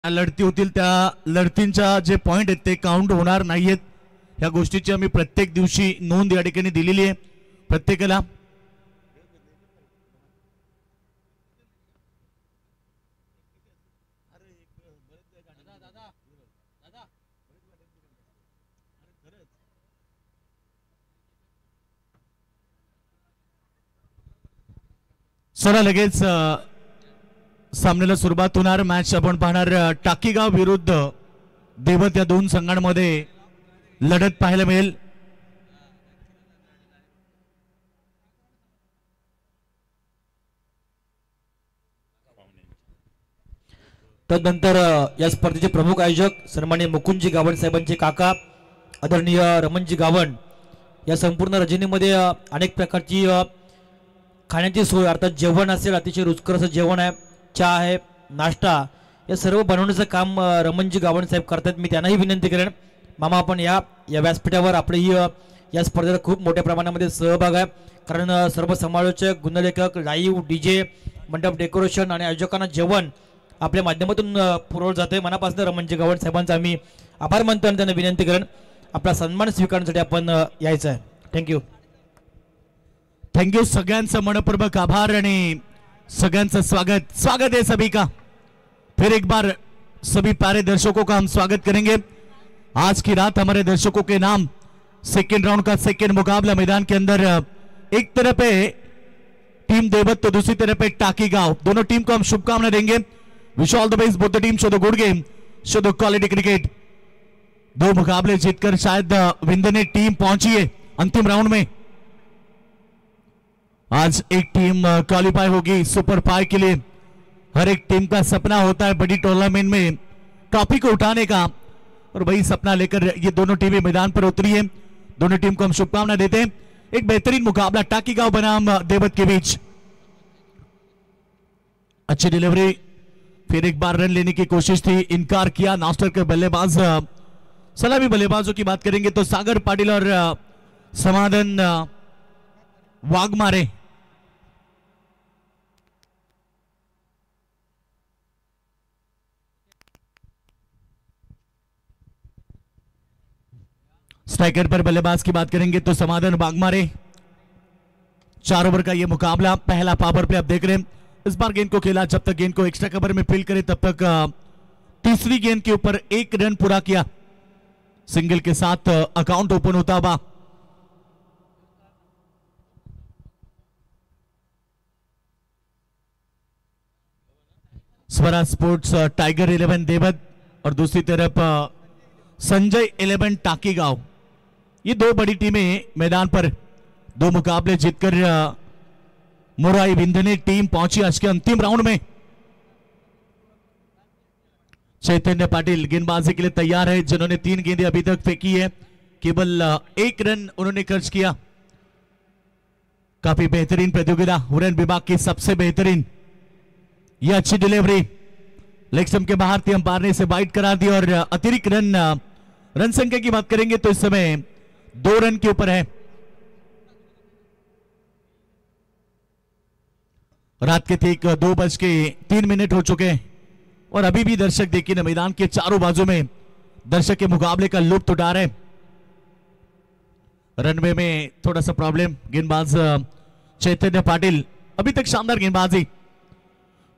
लढती होतील त्या लढतींच्या जे पॉइंट आहेत ते काउंट होणार नाहीयेत. ह्या गोष्टीची आम्ही प्रत्येक दिवशी नोंद या ठिकाणी दिलेली आहे प्रत्येकाला. चला लगेच सामन्याला सुरुवात होणार. मॅच आपण पाहणार टाकीगाव विरुद्ध देवत या दोन संघांमध्ये लढत पाहायला मिळेल. तदनंतर या स्पर्धेचे प्रमुख आयोजक सन्माननीय मुकुंदजी गावण साहेबांचे काका आदरणीय रमणजी गावण या संपूर्ण रजनीमध्ये अनेक प्रकारची खाण्याची सोय अर्थात जेवण असेल, अतिशय रुचकर असं जेवण आहे, चहा आहे, नाश्ता या सर्व बनवण्याचं काम रमणजी गावण साहेब करतात. मी त्यांनाही विनंती करेन मामा आपण या व्यासपीठावर आपलेही या स्पर्धेला खूप मोठ्या प्रमाणामध्ये सहभाग आहे, कारण सर्व समालोचक, गुणलेखक, लाईव्ह डीजे, मंडप डेकोरेशन आणि आयोजकांना जेवण आपल्या माध्यमातून पुरवलं जाते. मनापासून रमणजी गावण साहेबांचा आम्ही आभार मानतो आणि त्यांना विनंती करेन आपला सन्मान स्वीकारण्यासाठी आपण यायचं आहे. थँक्यू. थँक्यू. सगळ्यांचं मनपूर्वक आभार आणि सगळ्यांचं स्वागत है सभी का. फिर एक बार सभी प्यारे दर्शकों का हम स्वागत करेंगे. आज की रात हमारे दर्शकों के नाम सेकेंड राउंड का सेकेंड मुकाबला मैदान के अंदर एक तरफ है टीम देवत तो दूसरी तरफ है टाकीगांव. दोनों टीम को हम शुभकामनाएं देंगे. Wish all the best both the team. Show the good game, show the quality cricket. दो मुकाबले जीतकर शायद विंदने टीम पहुंची है अंतिम राउंड में. आज एक टीम क्वालिफाई होगी सुपर 5 के लिए. हर एक टीम का सपना होता है बड़ी टूर्नामेंट में ट्रॉफी को उठाने का, और वही सपना लेकर ये दोनों टीमें मैदान पर उतरी है. दोनों टीम को हम शुभकामनाएं देते हैं. एक बेहतरीन मुकाबला टाकीगांव बनाम देवत के बीच. अच्छी डिलीवरी, फिर एक बार रन लेने की कोशिश थी, इनकार किया. नास्टर के बल्लेबाज, सलामी बल्लेबाजों की बात करेंगे तो सागर पाटिल और समाधान वाघमारे. स्ट्राइकर पर बल्लेबाज की बात करेंगे तो समाधान वाघमारे. 4 ओवर का यह मुकाबला, पहला पावर प्ले आप देख रहे हैं. इस बार गेंद को खेला, जब तक गेंद को एक्स्ट्रा कवर में फील्ड करे तब तक तीसरी गेंद के ऊपर 1 रन पूरा किया. सिंगल के साथ अकाउंट ओपन होता हुआ. स्वराज स्पोर्ट्स टाइगर 11 देवत और दूसरी तरफ संजय 11 टाकीगांव. ये दो बड़ी टीमें मैदान पर. 2 मुकाबले जीतकर मुराई विंधने टीम पहुंची आज के अंतिम राउंड में. चैतन्य पाटिल गेंदबाजी के लिए तैयार है, जिन्होंने 3 गेंदें अभी तक फेंकी है. केवल 1 रन उन्होंने खर्च किया. काफी बेहतरीन प्रतियोगिता, हुरन विभाग की सबसे बेहतरीन. यह अच्छी डिलीवरी लेग स्टंप के बाहर थी, अंपायर ने इसे वाइड करार दिया और अतिरिक्त रन संख्या की बात करेंगे तो इस समय 2 रन के ऊपर है. रात के ठीक 2:03 हो चुके हैं और अभी भी दर्शक देखिए मैदान के चारों बाजू में दर्शक के मुकाबले का लुत्फ उठा रहे. रनवे में थोड़ा सा प्रॉब्लम. गेंदबाज चैतन्य पाटिल अभी तक शानदार गेंदबाजी,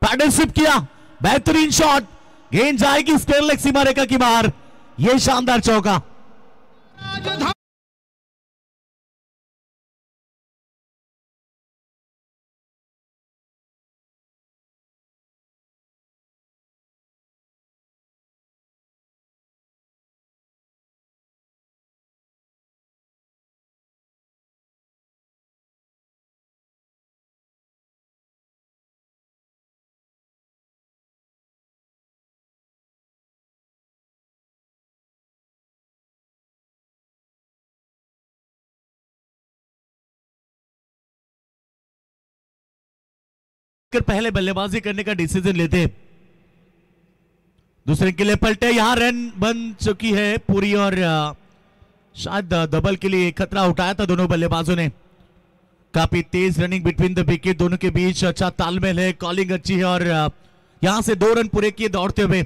पैडलशिप किया, बेहतरीन शॉट, गेंद जाएगी स्क्वायर लेग सीमा रेखा की बाहर. यह शानदार चौका. पहले बल्लेबाजी करने का डिसीजन लेते, दूसरे के लिए पलटे. यहां रन बन चुकी है पूरी और शायद डबल के लिए खतरा उठाया था दोनों बल्लेबाजों ने. काफी तेज रनिंग बिटवीन द विकेट, दोनों के बीच अच्छा तालमेल है, कॉलिंग अच्छी है और यहां से 2 रन पूरे किए दौड़ते हुए.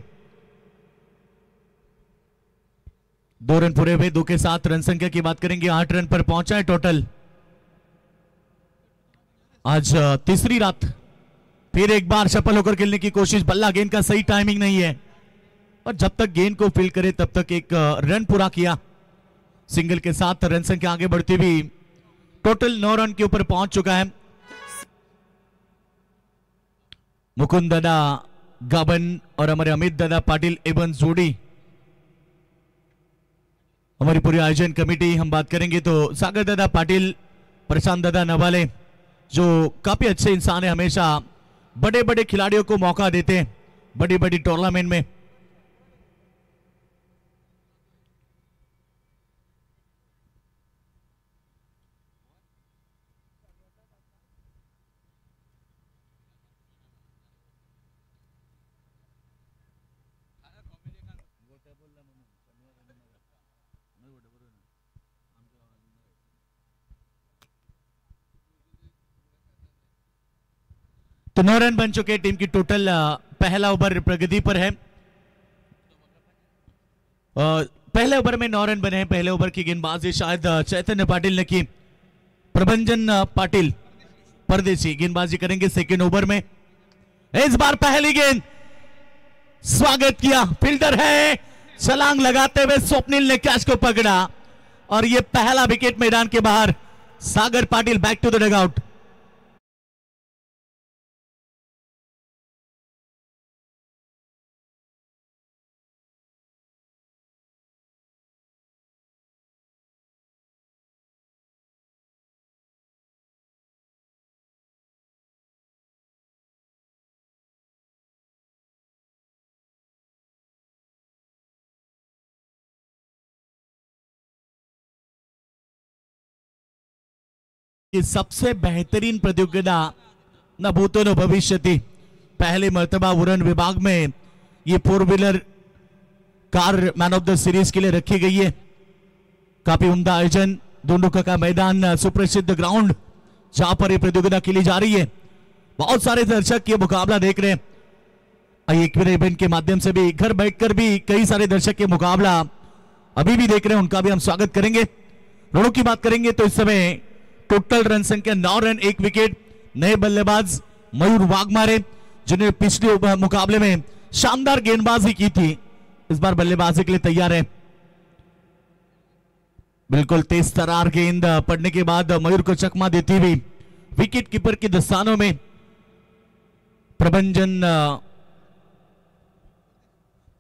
2 रन पूरे हुए, 2 के साथ रन संख्या की बात करेंगे 8 रन पर पहुंचा है टोटल। आज तीसरी रात फिर एक बार सफल होकर खेलने की कोशिश, बल्ला गेंद का सही टाइमिंग नहीं है और जब तक गेंद को फील्ड करे तब तक एक रन पूरा किया। सिंगल के साथ रन संख्या आगे बढ़ती हुई टोटल 9 रन के ऊपर पहुंच चुका है। मुकुंद दादा गाबन और हमारे अमित दादा पाटिल एवं जोड़ी, हमारी पूरी आयोजन कमेटी हम बात करेंगे तो सागर दादा पाटिल, प्रशांत दादा नवाले जो काफी अच्छे इंसान है, हमेशा बड़े बड़े खिलाड़ियों को मौका देते हैं बड़ी बड़ी टूर्नामेंट में। तो 9 रन बन चुके टीम की टोटल। पहला ओवर प्रगति पर है। पहले ओवर में 9 रन बने हैं। पहले ओवर की गेंदबाजी शायद चैतन्य पाटिल ने की। प्रभंजन पाटिल परदेसी गेंदबाजी करेंगे सेकेंड ओवर में। इस बार पहली गेंद स्वागत किया, फील्डर है, छलांग लगाते हुए स्वप्निल ने कैच को पकड़ा और यह पहला विकेट मैदान के बाहर। Sagar Patil back to the dugout. कि सबसे बेहतरीन प्रतियोगिता न भूतो न भविष्यति। पहली मर्तबा उड़न विभाग में ये 4 wheeler car man of the series के लिए रखी गई है। काफी उम्दा आयोजन, दुंडुका का मैदान, सुप्रसिद्ध ग्राउंड जहां पर ये प्रतियोगिता खेली जा रही है। बहुत सारे दर्शक ये मुकाबला देख रहे हैं। एक इवेंट के माध्यम से भी घर बैठकर भी कई सारे दर्शक ये मुकाबला अभी भी देख रहे हैं, उनका भी हम स्वागत करेंगे। रनों की बात करेंगे तो इस समय टोटल रन संख्या 9 रन 1 विकेट। नए बल्लेबाज मयूर वाघमारे जिन्हें पिछले मुकाबले में शानदार गेंदबाजी की थी, इस बार बल्लेबाजी के लिए तैयार है। बिल्कुल तेज तरार गेंद पड़ने के बाद मयूर को चकमा देती हुई विकेट कीपर के दस्तानों में प्रभंजन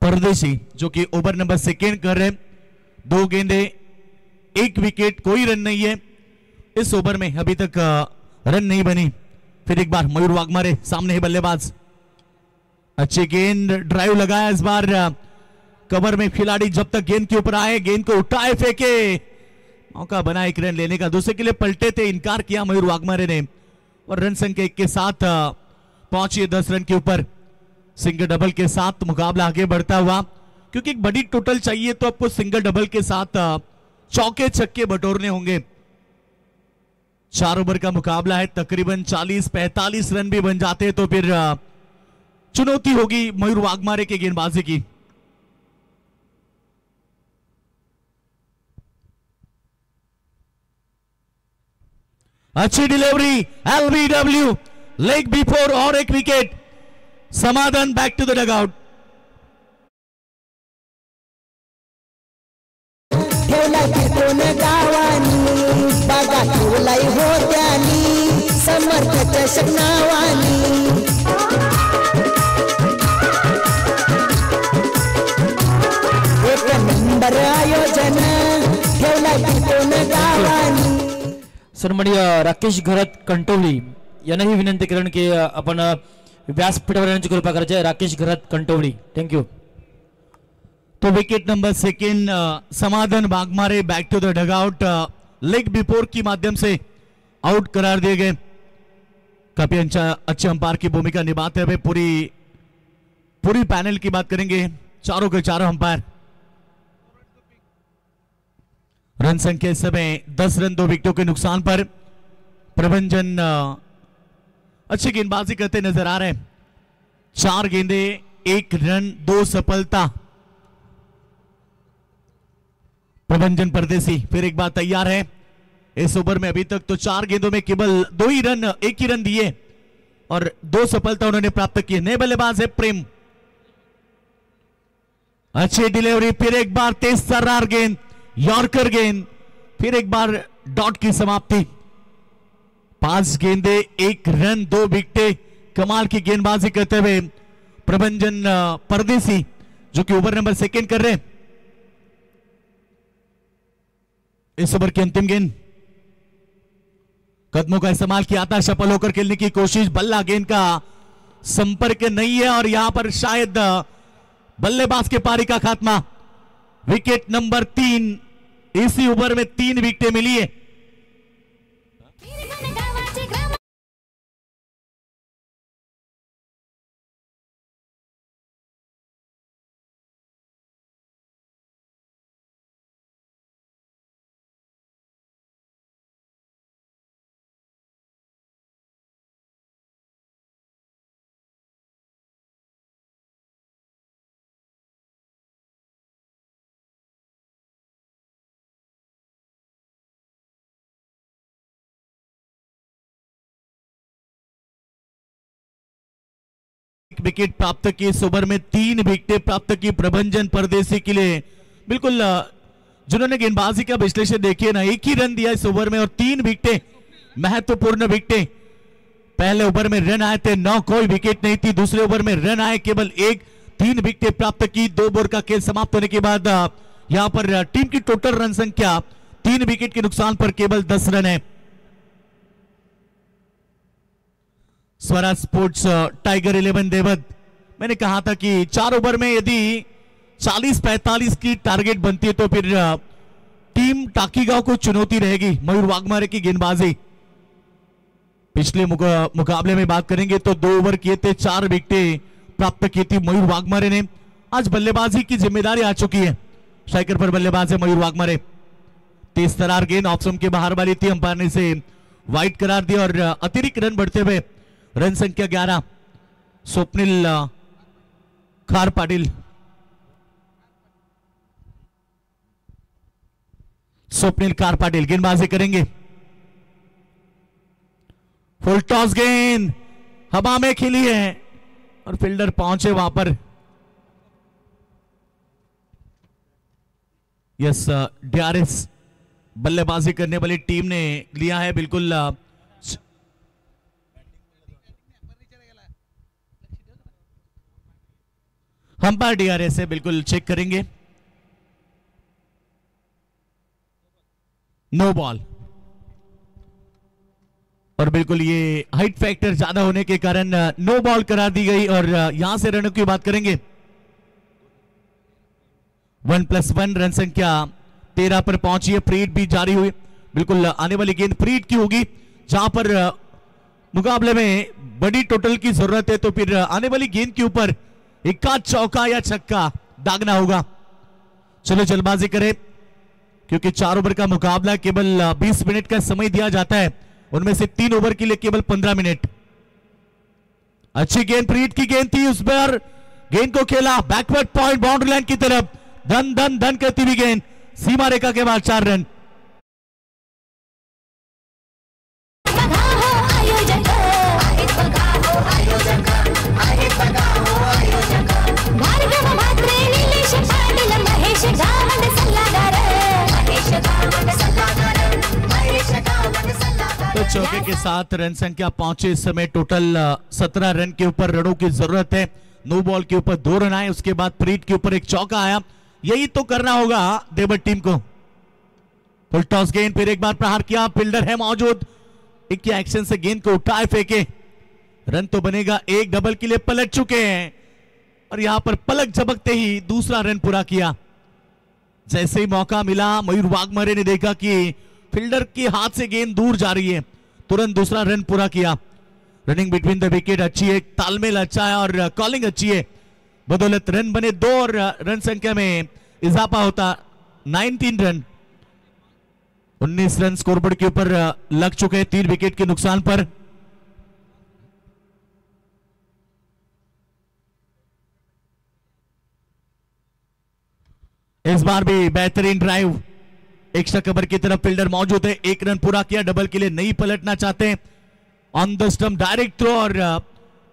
परदेसी जो कि ओवर नंबर सेकेंड कर रहे। 2 गेंदे 1 विकेट, कोई रन नहीं है इस ओवर में, अभी तक रन नहीं बनी। फिर एक बार मयूर वाघमारे सामने है बल्लेबाज, अच्छी गेंद, ड्राइव लगाया इस बार कवर में खिलाड़ी। जब तक गेंद के ऊपर आए गेंद को उठाए फेंके, मौका बना 1 रन लेने का, दूसरे के लिए पलटे थे, इनकार किया मयूर वाघमारे ने और रन संख्या 1 के साथ पहुंचे 10 रन के ऊपर। सिंगल डबल के साथ मुकाबला आगे बढ़ता हुआ, क्योंकि एक बड़ी टोटल चाहिए तो आपको सिंगल डबल के साथ चौके छक्के बटोरने होंगे। 4 ओवर का मुकाबला है, तकरीबन 40-45 रन भी बन जाते तो फिर चुनौती होगी मयूर वाघमारे के गेंदबाजी की। अच्छी डिलीवरी, एलबीडब्ल्यू लेग बिफोर और 1 विकेट। समाधान बैक टू द डगआउट। बघा ठेवलाई होत्यानी समर्थ चषक नावानी। एक नंबर आयोजन ठेवलाई कोण गावानी। सन्माननीय राकेश घरात कंटोळी यांनाही विनंती करेन की आपण व्यासपीठावर येण्याची कृपा करायची आहे। राकेश घरात कंटोळी, थँक्यू। तो wicket number second Samadhan Waghmare back to the dugout, leg before की माध्यम से आउट करार दिए गए। काफी अच्छे अंपायर की भूमिका निभाते हुए पूरी पैनल की बात करेंगे, चारों के चारों अंपायर। रन संख्या इस समय 10 रन 2 विकेटों के नुकसान पर। प्रभंजन अच्छी गेंदबाजी करते नजर आ रहे हैं। 4 गेंदे 1 रन 2 सफलता। प्रभंजन परदेसी फिर एक बार तैयार है। इस ओवर में अभी तक तो 4 गेंदों में केवल 2 ही रन, 1 ही रन दिए और 2 सफलता उन्होंने प्राप्त की। नए बल्लेबाज है प्रेम, अच्छी डिलीवरी, फिर एक बार तेज तर्रार गेंद, यॉर्कर गेंद, फिर एक बार डॉट की समाप्ति। 5 गेंदे 1 रन 2 विकेटें, कमाल की गेंदबाजी करते हुए प्रभंजन परदेसी जो कि ओवर नंबर 2 कर रहे हैं। इस ओवर की अंतिम गेंद, कदमों का इस्तेमाल किया था, सफल होकर खेलने की कोशिश, बल्ला गेंद का संपर्क नहीं है और यहां पर शायद बल्लेबाज के पारी का खात्मा। विकेट नंबर 3, इसी ओवर में 3 विकेटें मिली है। विकेट प्राप्त की, इस ओवर में 3 विकेटें प्राप्त की प्रभंजन परदेसी के लिए। बिल्कुल जिन्होंने गेंदबाजी का विश्लेषण देखिए ना, 1 ही रन दिया इस ओवर में और 3 विकेटें, महत्वपूर्ण विकेटें। पहले ओवर में रन आए थे 9, कोई विकेट नहीं थी। दूसरे ओवर में रन आए केवल 1, 3 विकेटें प्राप्त की। 2 ओवर का खेल समाप्त होने के बाद यहां पर टीम की टोटल रन संख्या 3 विकेट के नुकसान पर केवल 10 रन है। स्वराज स्पोर्ट्स टाइगर 11 देवद, मैंने कहा था कि 4 ओवर में यदि 40-45 की टारगेट बनती है तो फिर टीम टाकीगांव को चुनौती रहेगी। मयूर वाघमारे की गेंदबाजी, पिछले मुकाबले में बात करेंगे तो 2 ओवर किए थे, 4 विकेटें प्राप्त की थी मयूर वाघमारे ने। आज बल्लेबाजी की जिम्मेदारी आ चुकी है, स्ट्राइकर पर बल्लेबाज है मयूर वाघमारे। तेज तरार गेंद ऑफ स्टंप के बाहर वाली थी, अंपायर ने इसे वाइड करार दिया और अतिरिक्त रन बढ़ते हुए रन संख्या 11। स्वप्निल खार पाटिल, स्वप्निल कार पाटिल गेंदबाजी करेंगे। फुल टॉस गेंद हवा में खिली है और फील्डर पहुंचे वहां पर। यस, डीआरएस बल्लेबाजी करने वाली टीम ने लिया है बिल्कुल अंपायर डीआरएस है, बिल्कुल चेक करेंगे। नो बॉल और बिल्कुल ये हाइट फैक्टर ज्यादा होने के कारण नो बॉल करा दी गई और यहां से रनों की बात करेंगे। 1+1 रन संख्या 13 पर पहुंची है। प्रीट भी जारी हुई, बिल्कुल आने वाली गेंद प्रीट की होगी, जहां पर मुकाबले में बड़ी टोटल की जरूरत है तो फिर आने वाली गेंद के ऊपर इक्का चौका या छक्का दागना होगा। चलो जल्दबाजी करें क्योंकि 4 ओवर का मुकाबला, केवल 20 मिनट का समय दिया जाता है, उनमें से 3 ओवर के लिए केवल 15 मिनट। अच्छी गेंद प्रीत की गेंद थी, उस पर गेंद को खेला बैकवर्ड पॉइंट बाउंड्री लाइन की तरफ, धन धन धन करती हुई गेंद सीमा रेखा के बाद 4 रन। तो चौके के साथ रन संख्या पहुंचे, इस समय टोटल 17 रन के ऊपर रनों की जरूरत है। नो बॉल के ऊपर 2 रन आए, उसके बाद प्रीत के ऊपर एक चौका आया, यही तो करना होगा देवट टीम को। फुल टॉस गेंद, फिर एक बार प्रहार किया, फील्डर है मौजूद, एक के एक्शन से गेंद को उठाए फेंके, रन तो बनेगा। एक डबल के लिए पलट चुके हैं और यहां पर पलक झपकते ही दूसरा रन पूरा किया। जैसे ही मौका मिला, मयूर वाघमारे ने देखा कि फील्डर के हाथ से गेंद दूर जा रही है, तुरंत दूसरा रन पूरा किया। रनिंग बिटवीन द विकेट अच्छी है, तालमेल अच्छा है और कॉलिंग अच्छी है, बदौलत रन बने 2 और रन संख्या में इजाफा होता 19 रन। 19 रन स्कोरबोर्ड के ऊपर लग चुके हैं 3 विकेट के नुकसान पर। इस बार भी बेहतरीन ड्राइव एक्स्ट्रा कवर की तरफ फील्डर मौजूद है, 1 रन पूरा किया, डबल के लिए नहीं पलटना चाहते। On the stump direct throw और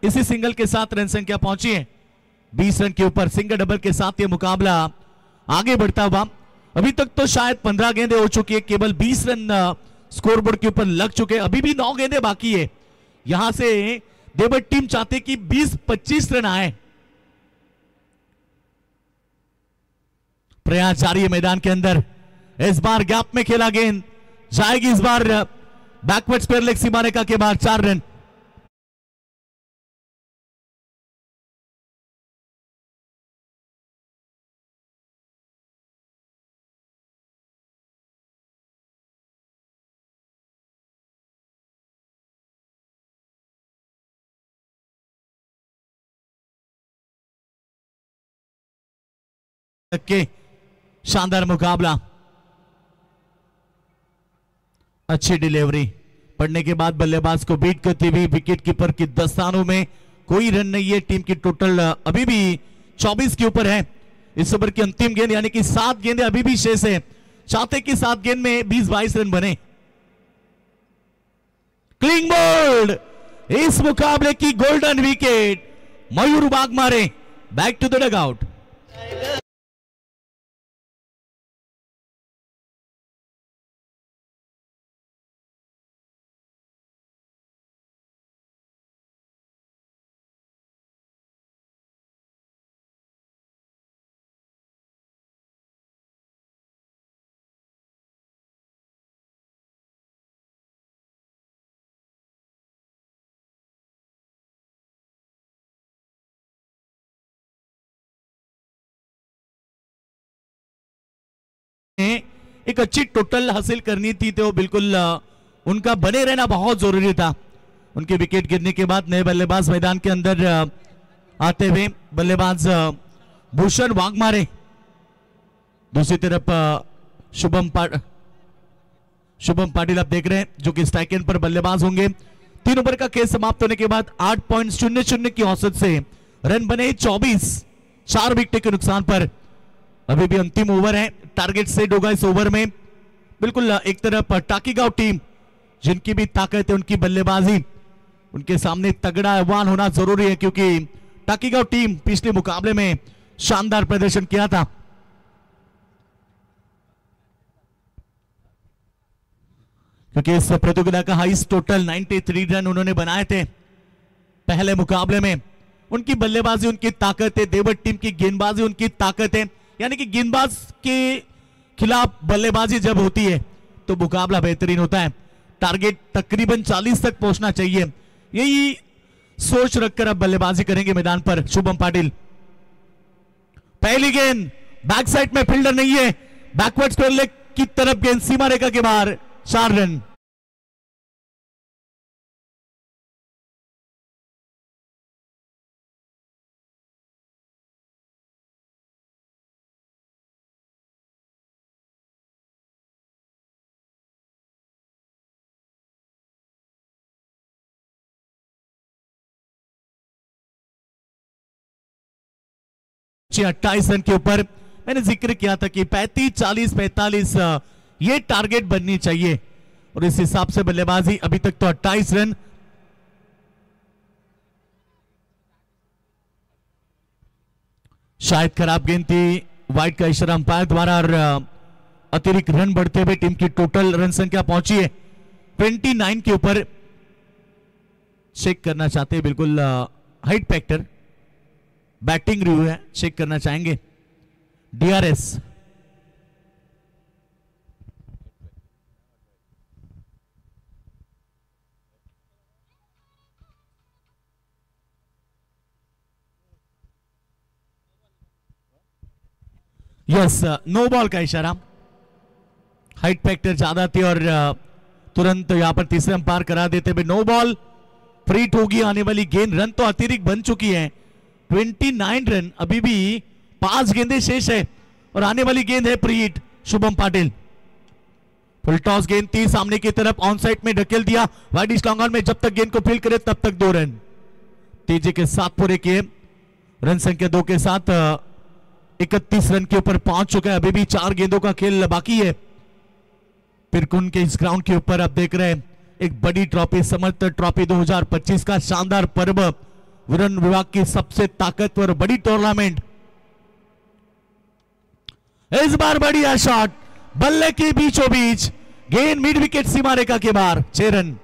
इसी सिंगल के साथ रन संख्या पहुंची है 20 रन के ऊपर। सिंगल डबल के साथ ये मुकाबला आगे बढ़ता हुआ। अभी तक तो शायद 15 गेंदें हो चुकी है, केवल 20 रन स्कोरबोर्ड के ऊपर लग चुके, अभी भी 9 गेंदें बाकी है। यहां से देवर टीम चाहते कि 20-25 रन आए। प्रयास जारी है मैदान के अंदर, इस बार गैप में खेला गेंद जाएगी, इस बार बैकवर्ड स्क्वायर लेग सीमा रेखा के बाहर 4 रन। के शानदार मुकाबला, अच्छी डिलीवरी पड़ने के बाद बल्लेबाज को बीट करती हुई विकेट कीपर की दस्तानों में कोई रन नहीं है। टीम की टोटल अभी भी 24 के ऊपर है। इस ओवर की अंतिम गेंद यानी कि 7 गेंदें अभी भी शेष है, चाहते कि 7 गेंद में 20-22 रन बने। क्लिंग बोल्ड, इस मुकाबले की golden wicket Mayur Waghmare, back to the dugout. एक अच्छी टोटल हासिल करनी थी तो बिल्कुल उनका बने रहना बहुत जरूरी था। उनके विकेट गिरने के बाद नए बल्लेबाज मैदान के अंदर आते हुए बल्लेबाज भूषण वाघमारे, दूसरी तरफ शुभम पाटिल आप देख रहे हैं जो कि स्ट्राइक एंड पर बल्लेबाज होंगे। 3 ओवर का खेल समाप्त होने के बाद 8.00 की औसत से रन बने 24, 4 विकेट के नुकसान पर। अभी भी अंतिम ओवर है, टारगेट सेट होगा इस ओवर में। बिल्कुल एक तरफ टाकीगांव टीम जिनकी भी ताकत है, उनकी बल्लेबाजी, उनके सामने तगड़ा आह्वान होना जरूरी है क्योंकि टाकीगांव टीम पिछले मुकाबले में शानदार प्रदर्शन किया था। क्योंकि इस प्रतियोगिता का हाईएस्ट टोटल 93 रन उन्होंने बनाए थे पहले मुकाबले में। उनकी बल्लेबाजी उनकी ताकत है, देवर टीम की गेंदबाजी उनकी ताकत है, यानी कि गेंदबाज के खिलाफ बल्लेबाजी जब होती है तो मुकाबला बेहतरीन होता है। टारगेट तकरीबन 40 तक पहुंचना चाहिए, यही सोच रखकर अब बल्लेबाजी करेंगे मैदान पर शुभम पाटिल। पहली गेंद बैक साइड में, फील्डर नहीं है, बैकवर्ड स्क्वायर लेग की तरफ गेंद सीमा रेखा के बाहर, 4 रन। नीचे 28 रन के ऊपर। मैंने जिक्र किया था कि 35, 40, 45 ये टारगेट बननी चाहिए और इस हिसाब से बल्लेबाजी अभी तक तो 28 रन। शायद खराब गेंद थी, वाइड का इशारा अंपायर द्वारा और अतिरिक्त रन बढ़ते हुए टीम की टोटल रन संख्या पहुंची है 29 के ऊपर। चेक करना चाहते हैं बिल्कुल हाइट फैक्टर, बैटिंग रिव्यू है, चेक करना चाहेंगे डीआरएस। यस, नो बॉल का इशारा, हाइट फैक्टर ज्यादा थी और तुरंत यहां पर तीसरे अंपायर करा देते हुए नो बॉल। फ्रीट होगी आने वाली गेंद, रन तो अतिरिक्त बन चुकी है 29 रन, अभी भी 5 गेंदें शेष है और आने वाली गेंद है pre hit Shubham Patil. Full toss गेंद थी, सामने की तरफ ऑन साइड में ढकेल दिया, वाइड लॉन्ग ऑन में, जब तक गेंद को फील्ड करे तब तक 2 रन तेजी के साथ पूरे किए। रन संख्या 2 के साथ 31 रन के ऊपर पहुंच चुका है। अभी भी 4 गेंदों का खेल बाकी है। पिरकुन के इस ग्राउंड के ऊपर आप देख रहे हैं एक बड़ी ट्रॉफी, समर्थ ट्रॉफी 2025 का शानदार पर्व, वन विभाग की सबसे ताकतवर बड़ी टूर्नामेंट। इस बार बढ़िया शॉट, बल्ले के बीचों बीच, गेंद मिड विकेट सीमा रेखा के बाहर, 6 रन।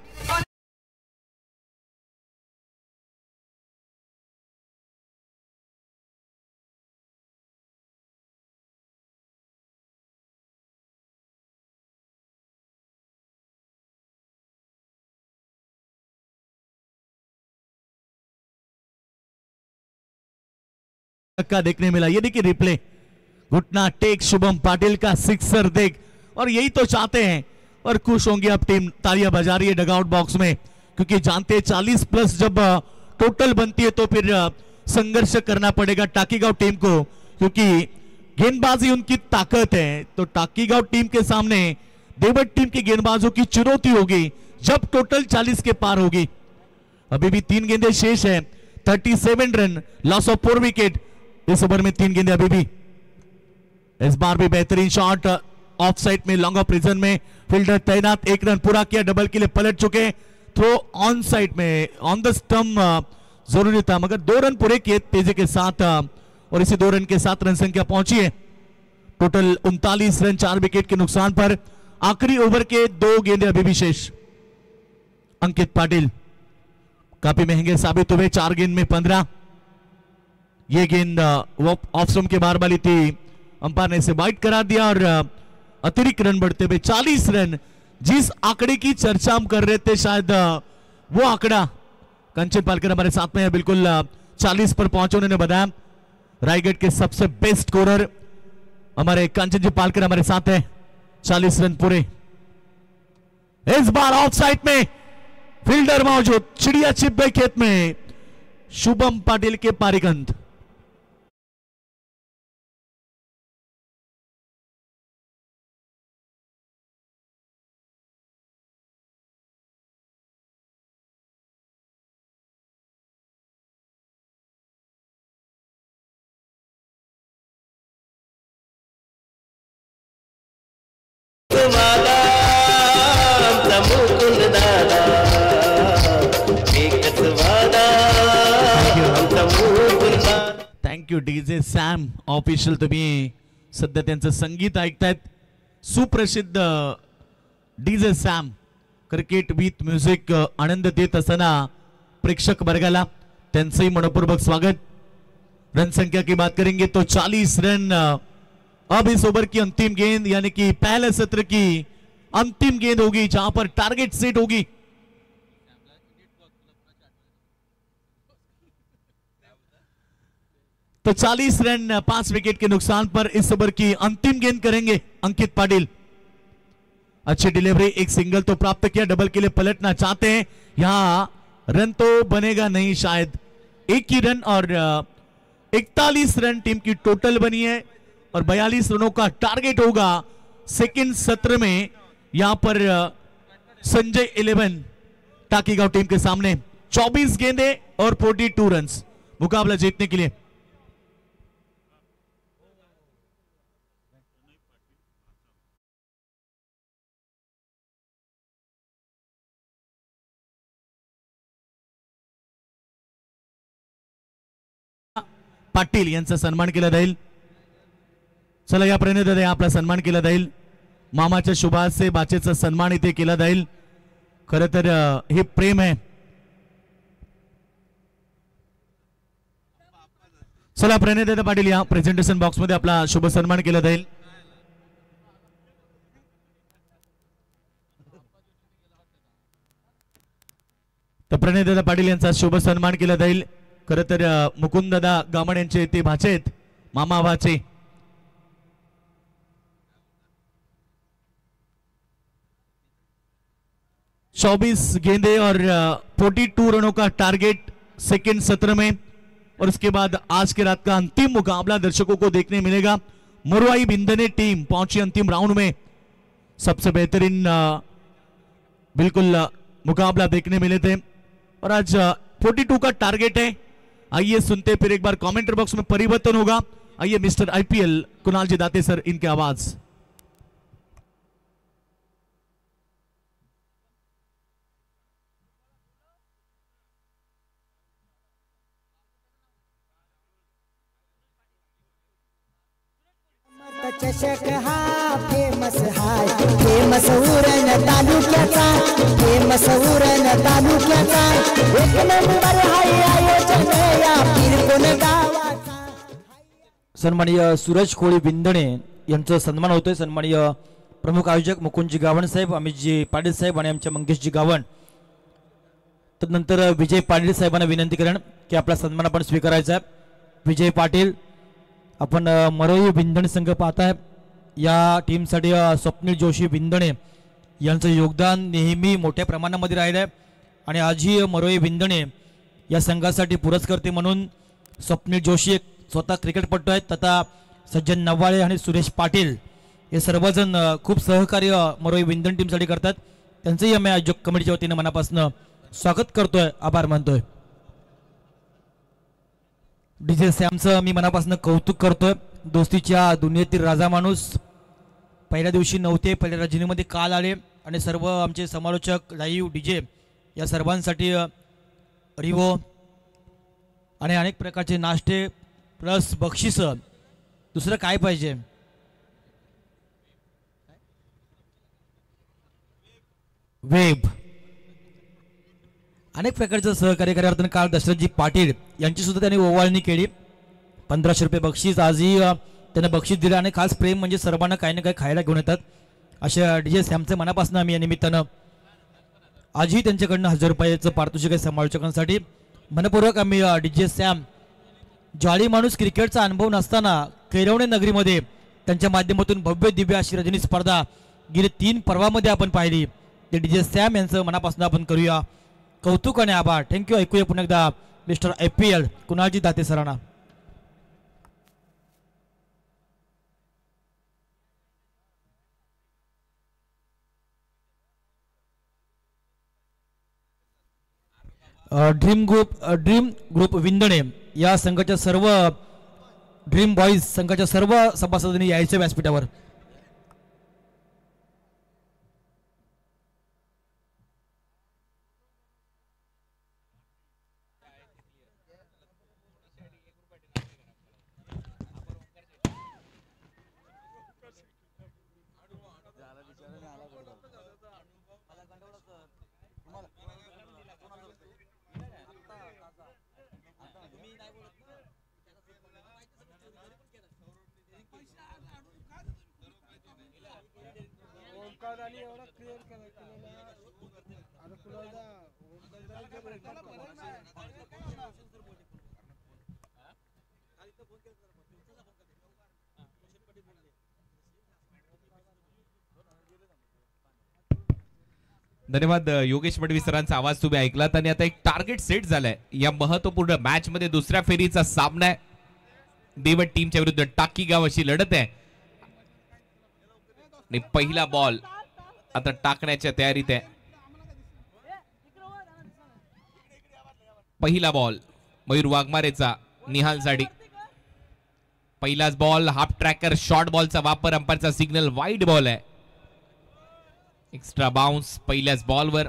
का देखने मिला, ये देखिए रिप्ले, घुटना टेक शुभम पाटिल का सिक्सर देख, और यही तो चाहते हैं और खुश होंगे अब टीम, तालियां बजा रही है डगआउट बॉक्स में, क्योंकि जानते हैं 40 प्लस जब टोटल बनती है तो फिर संघर्ष करना पड़ेगा टाकीगांव टीम को, क्योंकि गेंदबाजी उनकी ताकत है। तो टाकीगांव टीम के सामने देवट टीम की गेंदबाजों की चुनौती होगी जब टोटल 40 के पार होगी। अभी भी 3 गेंदें शेष है, 37 रन, लॉस ऑफ 4 विकेट। इस ओवर में 3 गेंदें अभी भी। इस बार भी बेहतरीन शॉट, ऑफ साइड में, लॉन्ग ऑफ रीजन में, फील्डर तैनात, 1 रन पूरा किया, डबल के लिए पलट चुके, थ्रो ऑन साइड में, ऑन द स्टंप जरूरी था, मगर 2 रन पूरे किए तेजी के साथ, और इसी 2 रन के साथ रन संख्या पहुंची है टोटल 39 रन 4 विकेट के नुकसान पर। आखिरी ओवर के 2 गेंदें अभी भी शेष। अंकित पाटिल काफी महंगे साबित हुए, 4 गेंद में 15। ये गेंद ऑफ स्टंप के बाहर वाली थी, अंपायर ने इसे वाइड करार दिया और अतिरिक्त रन बढ़ते हुए 40 रन। जिस आंकड़े की चर्चा हम कर रहे थे, शायद वो आंकड़ा कंचन पालकर हमारे साथ में है, बिल्कुल 40 पर पहुंचे। उन्होंने बताया रायगढ़ के सबसे बेस्ट स्कोरर हमारे कंचन जी पालकर हमारे साथ है, 40 रन पूरे। इस बार ऑफ साइड में फील्डर मौजूद, चिड़िया छिप गई खेत में, शुभम पाटिल के पारिकंत। थँक्यू डीजे सॅम ऑफिशियल, तुम्ही सध्या त्यांचं संगीत ऐकतायत, सुप्रसिद्ध DJ Sam cricket with music आनंद देत असताना प्रेक्षक वर्गाला त्यांचंही मनपूर्वक स्वागत। रन संख्या की बात करेंगे तो 40 रन। अब इस ओवर की अंतिम गेंद, यानी कि पहले सत्र की अंतिम गेंद होगी जहां पर टारगेट सेट होगी। तो 40 रन 5 विकेट के नुकसान पर इस ओवर की अंतिम गेंद करेंगे अंकित पाटिल। अच्छी डिलीवरी, एक सिंगल तो प्राप्त किया, डबल के लिए पलटना चाहते हैं, यहां रन तो बनेगा नहीं शायद, एक ही रन, और 41 रन टीम की टोटल बनी है और 42 रनों का टारगेट होगा सेकंड सत्र में। यहां पर संजय 11 टाकीगांव टीम के सामने 24 गेंदे और 42 रन मुकाबला जीतने के लिए। पाटील यांचा सन्मान केला जाईल। चला या प्रणित आपला सन्मान केला जाईल, मामाच्या शुभासे बाचेचा सन्मान इथे केला जाईल। खरं तर हे प्रेम आहे। चला प्रणित पाटील या प्रेझेंटेशन बॉक्स मध्ये आपला शुभ सन्मान केला जाईल। तर प्रणित पाटील यांचा शुभ सन्मान केला जाईल। खरं तर मुकुंददादा गामण यांचे ते भाचे आहेत, मामा भाचे। चौबीस गेंदे और 42 रनों का टारगेट सेकेंड सत्र में, और उसके बाद आज के रात का अंतिम मुकाबला दर्शकों को देखने मिलेगा। मुरवाई बिंदने टीम पहुंची अंतिम राउंड में, सबसे बेहतरीन बिल्कुल मुकाबला देखने मिले थे, और आज 42 का टारगेट है। आइए सुनते फिर एक बार कमेंटर बॉक्स में परिवर्तन होगा। आइए मिस्टर आईपीएल कुणाल जी दाते सर, इनके आवाज। चषक हा फेमस हाय, फेमस उरण तालुक्याचा, फेमस उरण तालुक्याचा, एक नंबर हाय आयोजन या पिरकोन गावाचा. सन्माननीय सूरज कोळी विंदणे यांचा सन्मान होतोय. सन्माननीय प्रमुख आयोजक मुकुंदजी गावण साहेब, अमितजी पाटील साहेब आणि आमच्या मंगेशजी गावण. तदनंतर विजय पाटील साहेबांना विनंती करेन की आपला सन्मान आपण स्वीकारायचा आहे. विजय पाटील, आपण मरोई विंधणे संघ पाहताय. या टीमसाठी स्वप्नील जोशी विंधणे यांचं योगदान नेहमी मोठ्या प्रमाणामध्ये राहिलं आहे आणि आजही मरोई विंधणे या संघासाठी पुरस्कर्ते म्हणून स्वप्नील जोशी एक स्वतः क्रिकेटपटू आहेत, तथा सज्जन नव्वाळे आणि सुरेश पाटील हे सर्वजण खूप सहकार्य मरोई विंधण टीमसाठी करतात. त्यांचंही आम्ही आयोजक कमिटीच्या वतीनं मनापासून स्वागत करतोय, आभार मानतोय. डीजे सॅमचं मी मनापासून कौतुक करतोय. दोस्तीच्या दुनियेतील राजा माणूस पहिल्या दिवशी नव्हते, पहिल्या रजनीमध्ये काल आले आणि सर्व आमचे समालोचक, लाईव्ह डीजे या सर्वांसाठी रिवो आणि अनेक प्रकारचे नाश्ते प्लस बक्षीस, दुसरं काय पाहिजे. वेब अनेक प्रकारचं सहकार्य करताना काल दशरथजी पाटील यांची सुद्धा त्यांनी ओवाळणी केली. 1500 रुपये बक्षीस आजही त्यांना बक्षीस दिलं आणि खास प्रेम म्हणजे सर्वांना काही ना काही खायला घेऊन येतात. अशा डीजे सॅमच्या मनापासून आम्ही या निमित्तानं आजही त्यांच्याकडनं 1000 रुपयाचं पारितोषिक आहे समालोचकांसाठी. मनपूर्वक आम्ही डीजे सॅम, जाळी माणूस क्रिकेटचा अनुभव नसताना कैरवणे नगरीमध्ये त्यांच्या माध्यमातून भव्य दिव्य अशी रजनी स्पर्धा गेली 3 पर्वामध्ये आपण पाहिली. ते डीजे सॅम यांचं मनापासून आपण करूया कौतुक आणि आभार. थँक्यू. ऐकूया पुन्हा एकदा मिस्टर IPL कुणालजी दाते सरांना. ड्रीम ग्रुप विंधणे या संघाच्या सर्व ड्रीम बॉईज संघाच्या सर्व सभासदांनी यायचे व्यासपीठावर. धन्यवाद योगेश मडवी सरांचा आवाज तुम्ही ऐकलात. आणि आता एक टार्गेट सेट झालाय या महत्वपूर्ण मॅच मध्ये. दुसऱ्या फेरीचा सामना आहे. देवट टीमच्या विरुद्ध टाकी गाव अशी लढत आहे आणि पहिला बॉल आता टाकण्याच्या तयारीत आहे. पहिला बॉल मयूर वाघमारेचा निहालसाठी. पहिलाच बॉल हाफ ट्रॅकर शॉर्ट बॉलचा वापर, अंपायरचा सिग्नल वाईड बॉल आहे. एक्स्ट्रा बाउन्स पहिल्याच बॉलवर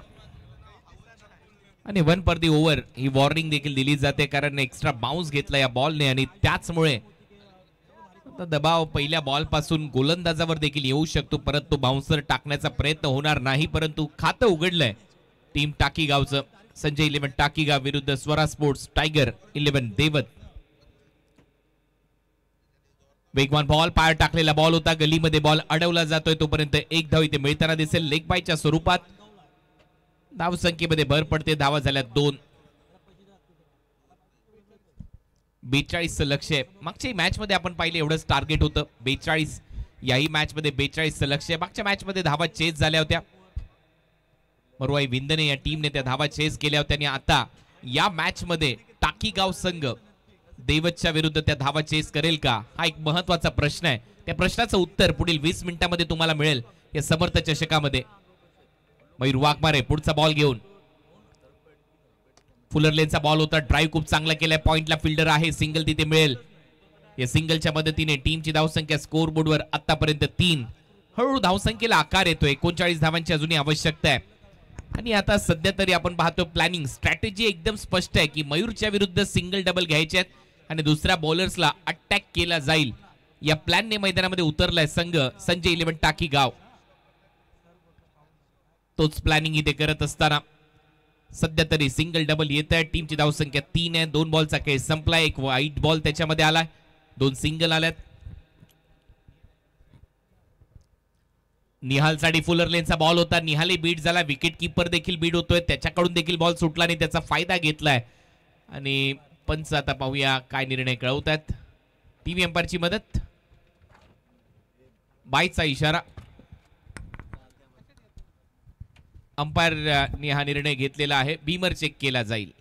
आणि 1 पर दी ओव्हर ही वॉर्निंग देखील दिली जाते, कारण एक्स्ट्रा बाउन्स घेतला या बॉलने आणि त्याचमुळे दबाव पहिल्या बॉल पासून गोलंदाजावर देखील येऊ शकतो. परत तो बाउन्सर टाकण्याचा प्रयत्न होणार नाही, परंतु खातं उघडलंय टीम टाकी गावचं. संजय 11 टाकी गाव विरुद्ध स्वरा स्पोर्ट्स टायगर 11 देवत. वेगवान बॉल, पाय टाकलेला बॉल होता, गलीमध्ये बॉल अडवला जातोय. तोपर्यंत एक धाव इथे मिळताना दिसेल लेग बायच्या स्वरूपात. धावसंख्येमध्ये भर पडते, धावा झाल्या 2. 42 लक्ष आहे. मागच्या मॅच मध्ये आपण पाहिले एवढंच टार्गेट होतं 42. याही मॅच मध्ये 42 लक्ष आहे. मागच्या मॅच मध्ये धावा चेस झाल्या होत्या. मरोई विंधणे या टीमने त्या धावा चेस केल्या होत्या आणि आता या मॅच मध्ये टाकी गाव संघ देवतच्या विरुद्ध त्या धावा चेस करेल का, हा एक महत्वाचा प्रश्न आहे. त्या प्रश्नाचं उत्तर पुढील 20 मिनिटांमध्ये तुम्हाला मिळेल या समर्थ चषकामध्ये. मयूर वाघमारे पुढचा बॉल घेऊन. फुलरलेनचा बॉल होता, ड्राईव्ह खूप चांगला केलाय. पॉइंटला फिल्डर आहे, सिंगल तिथे मिळेल. या सिंगलच्या मदतीने टीमची धावसंख्या स्कोर बोर्डवर आतापर्यंत 3. हळूहळू धावसंख्येला आकार येतोय. 39 धावांची अजूनही आवश्यकता आहे. आणि आता सध्या तरी आपण पाहतो प्लॅनिंग स्ट्रॅटेजी एकदम स्पष्ट आहे की मयूरच्या विरुद्ध सिंगल डबल घ्यायचे आहेत आणि दुसऱ्या बॉलर्सला अटॅक केला जाईल या प्लॅनने मैदानामध्ये उतरलाय संघ संजय 11 टाकी गाव. तोच प्लॅनिंग इथे करत असताना सध्या तरी सिंगल डबल येत आहे. टीमची धावसंख्या 3 आहे. 2 बॉलचा खेळ संपलाय. एक वाईट बॉल त्याच्यामध्ये आलाय. 2 सिंगल आल्यात. निहाल साठी फुलर लेनचा बॉल होता. निहालही बीट झाला. विकेट किपर देखील बीट होतोय. त्याच्याकडून देखील बॉल सुटला आणि त्याचा फायदा घेतलाय. आणि पंच आता पाहूया काय निर्णय कळवतात. टीव्ही अंपायरची मदत. बायचा इशारा. अंपायरने हा निर्णय घेतलेला आहे. बीमर चेक केला जाईल.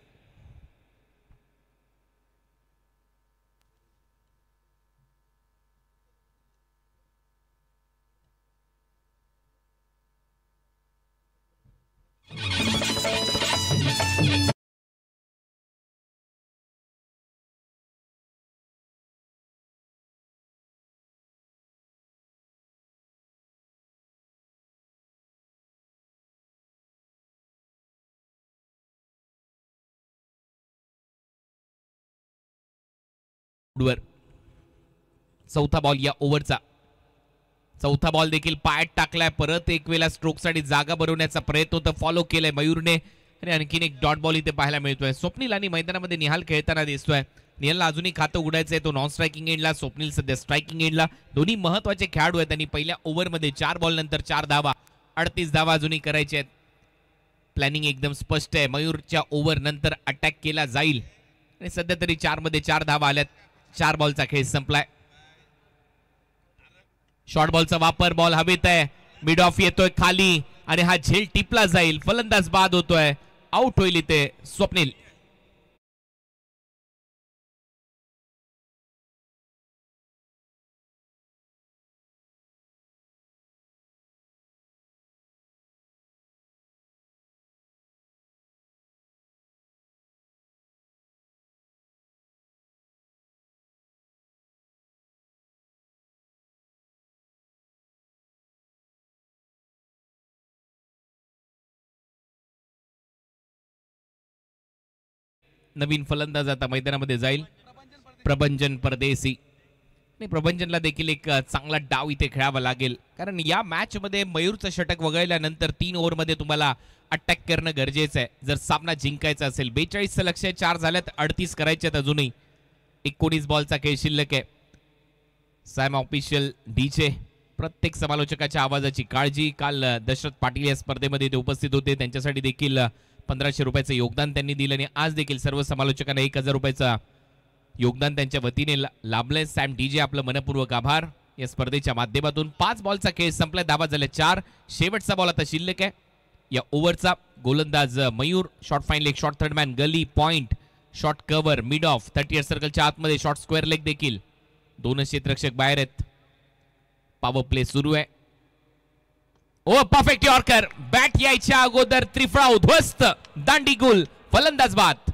चौथा बॉल या ओव्हरचा. चौथा बॉल देखील पायात टाकलाय. परत एक वेळा स्ट्रोक साठी जागा बनवण्याचा प्रयत्न होता. फॉलो केलाय मयूरने आणि आणखीन एक डॉट बॉल इथे पाहायला मिळतोय. स्वप्नील आणि मैदानामध्ये निहाल खेळताना दिसतोय. निहालला अजूनही खातं उघडायचंय. तो नॉन स्ट्रायकिंग एंडला. स्वप्नील सध्या स्ट्रायकिंग एंडला. दोन्ही महत्वाचे खेळाडू आहेत आणि पहिल्या ओव्हरमध्ये 4 बॉल नंतर 4 धावा 38 धावा अजूनही करायचे आहेत. प्लॅनिंग एकदम स्पष्ट आहे. मयूरच्या ओव्हर नंतर अटॅक केला जाईल आणि सध्या तरी 4 मध्ये 4 धावा आल्यात. 4 बॉलचा खेळ संपलाय. शॉर्ट बॉलचा वापर. बॉल हवेत आहे. मिड ऑफ येतोय खाली आणि हा झेल टिपला जाईल. फलंदाज बाद होतोय. आउट होईल इथे स्वप्नील. नवीन फलंदाज आता मैदानामध्ये जाईल. प्रभंजन परदेसी. प्रभंजनला देखील एक चांगला डाव इथे खेळावा लागेल कारण या मॅच मध्ये मयूरचं षटक वगळल्यानंतर 3 ओव्हरमध्ये तुम्हाला अटॅक करणं गरजेचं आहे जर सामना जिंकायचा असेल. 42 लक्ष 4 झाल्यात. 38 करायचे आहेत अजूनही. 19 बॉलचा खेळ शिल्लक आहे. Sam official DJ. प्रत्येक समालोचकाच्या आवाजाची काळजी. काल दशरथ पाटील या स्पर्धेमध्ये ते उपस्थित होते. त्यांच्यासाठी देखील 1500 रुपयाचं योगदान त्यांनी दिलं आणि आज देखील सर्व समालोचकांना 1000 रुपयाचं योगदान त्यांच्या वतीने लाभलंय. सॅम डीजे आपलं मनपूर्वक आभार. या स्पर्धेच्या माध्यमातून 5 बॉलचा खेळ संपलाय. धावा झाल्या 4. शेवटचा बॉल आता शिल्लक आहे या ओव्हरचा. गोलंदाज Mayur. Short fine leg. Short third man. Gully point. Short cover. Mid off 38 सर्कलच्या आतमध्ये. शॉर्ट स्क्वेअर लेग देखील. 2 क्षेत्ररक्षक बाहेर आहेत. पॉवर प्ले सुरू आहे. ओ परफेक्ट यॉर्कर. बॅट यायच्या अगोदर त्रिफळा उद्ध्वस्त. दांडी गुल. फलंदाज बाद.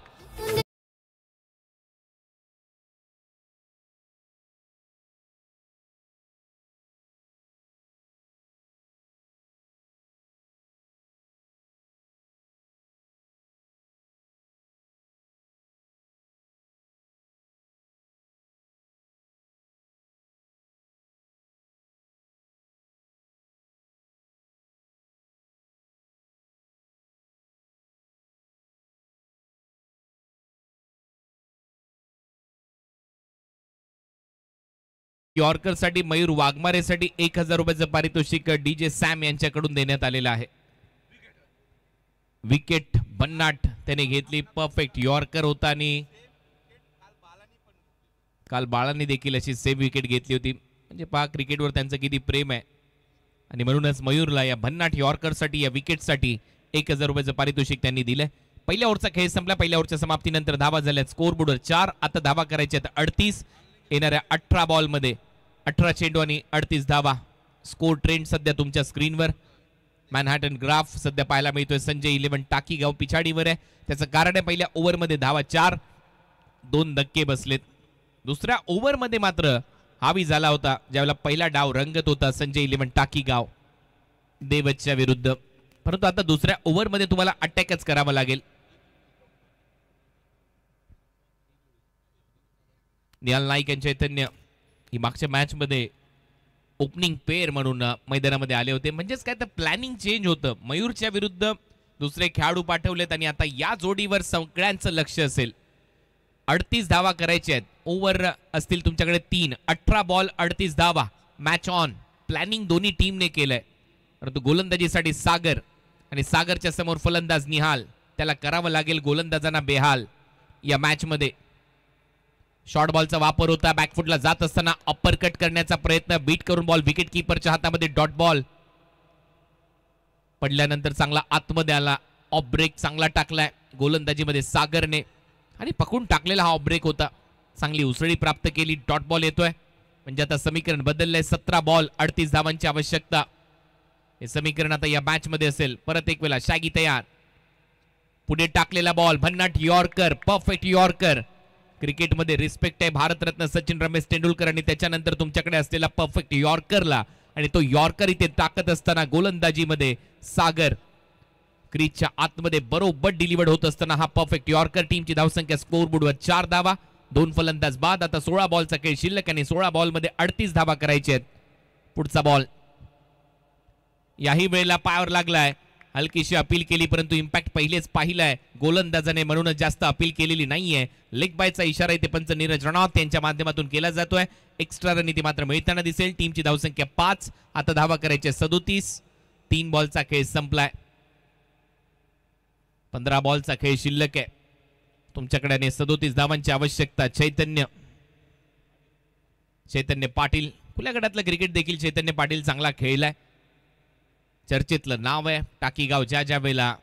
यॉर्कर साठी मयूर वाघमारेसाठी 1000 रुपयाचं पारितोषिक डीजे सॅम यांच्याकडून देण्यात आलेलं आहे. विकेट भन्नाट त्याने घेतली. परफेक्ट यॉर्कर होता आणि काल बाळांनी देखील अशी सेम विकेट घेतली होती. म्हणजे पहा क्रिकेटवर त्यांचं किती प्रेम आहे आणि म्हणूनच मयूरला या भन्नाट यॉर्करसाठी या विकेटसाठी 1000 रुपयाचं पारितोषिक त्यांनी दिलंय. पहिल्या ओव्हरचा खेळ संपला. पहिल्या ओव्हरच्या समाप्तीनंतर धावा झाल्या स्कोर बोर्डवर 4. आता धावा करायच्या आहेत 38. येणाऱ्या 18 बॉलमध्ये 18 चेंडू आणि 38 धावा. स्कोर ट्रेंड सध्या तुमच्या स्क्रीनवर. मॅनहॅटन ग्राफ सध्या पाहायला मिळतोय. संजय 11 टाकी गाव पिछाडीवर आहे. त्याचं कारण आहे पहिल्या ओव्हरमध्ये धावा 4. 2 धक्के बसलेत. दुसऱ्या ओव्हरमध्ये मात्र हावी झाला होता ज्यावेळेला पहिला डाव रंगत होता संजय 11 टाकी गाव देवच्या विरुद्ध. परंतु आता दुसऱ्या ओव्हरमध्ये तुम्हाला अटॅकच करावा लागेल. निहाल नाईक आणि चैतन्य ही मागच्या मॅच मध्ये ओपनिंग पेअर म्हणून मैदानामध्ये आले होते. म्हणजेच काय तर प्लॅनिंग चेंज होतं. मयूरच्या विरुद्ध दुसरे खेळाडू पाठवलेत आणि आता या जोडीवर सगळ्यांचं लक्ष असेल. 38 धावा करायचे आहेत. ओव्हर असतील तुमच्याकडे 3. 18 बॉल 38 धावा. Match on. प्लॅनिंग दोन्ही टीमने केलंय. परंतु गोलंदाजीसाठी सागर आणि सागरच्या समोर फलंदाज निहाल. त्याला करावं लागेल गोलंदाजांना बेहाल. या मॅच मध्ये शॉर्ट बॉलचा वापर होता. बॅकफुटला जात असताना अप्पर कट करण्याचा प्रयत्न. बीट करून बॉल विकेट कीपरच्या हातामध्ये. डॉट बॉल पडल्यानंतर चांगला आतमध्ये आला. ऑफ ब्रेक चांगला टाकलाय गोलंदाजीमध्ये सागरने आणि पकडून टाकलेला हा ऑफ ब्रेक होता. चांगली उसळी प्राप्त केली. डॉट बॉल येतोय. म्हणजे आता समीकरण बदललंय. 17 बॉल 38 धावांची आवश्यकता. हे समीकरण आता या मॅच मध्ये असेल. परत एक वेळा शॅगी तयार. पुढे टाकलेला बॉल. भन्नाट यॉर्कर. Perfect yorker. क्रिकेटमध्ये रिस्पेक्ट आहे भारतरत्न सचिन रमेश तेंडुलकर आणि त्याच्यानंतर तुमच्याकडे असलेला परफेक्ट यॉर्करला. आणि तो यॉर्कर इथे टाकत असताना गोलंदाजीमध्ये सागर क्रीजच्या आतमध्ये बरोबर डिलिव्हर्ड होत असताना हा परफेक्ट यॉर्कर. टीमची धावसंख्या स्कोअरबोर्डवर 4 धावा. 2 फलंदाज बाद. आता 16 बॉलचा खेळ शिल्लक आणि 16 बॉलमध्ये 38 धावा करायचे आहेत. पुढचा बॉल याही वेळेला पायावर लागलाय. हलकीशी अपील केली परंतु इम्पॅक्ट पहिलेच पाहिलाय गोलंदाजाने म्हणूनच जास्त अपील केलेली नाहीये. लेग बायचा इशारा इथे पंच नीरज रणौत यांच्या माध्यमातून केला जातोय. एक्स्ट्रा रन इथे मात्र मिळताना दिसेल. टीमची धावसंख्या 5. आता धावा करायचे 37. 3 बॉलचा खेळ संपलाय. 15 बॉलचा खेळ शिल्लक आहे. तुमच्याकडे 37 धावांची आवश्यकता. चैतन्य पाटील खुल्या गटातलं क्रिकेट देखील चैतन्य पाटील चांगला खेळलाय. चर्चेतलं नाव आहे. टाकीगाव ज्या वेळेला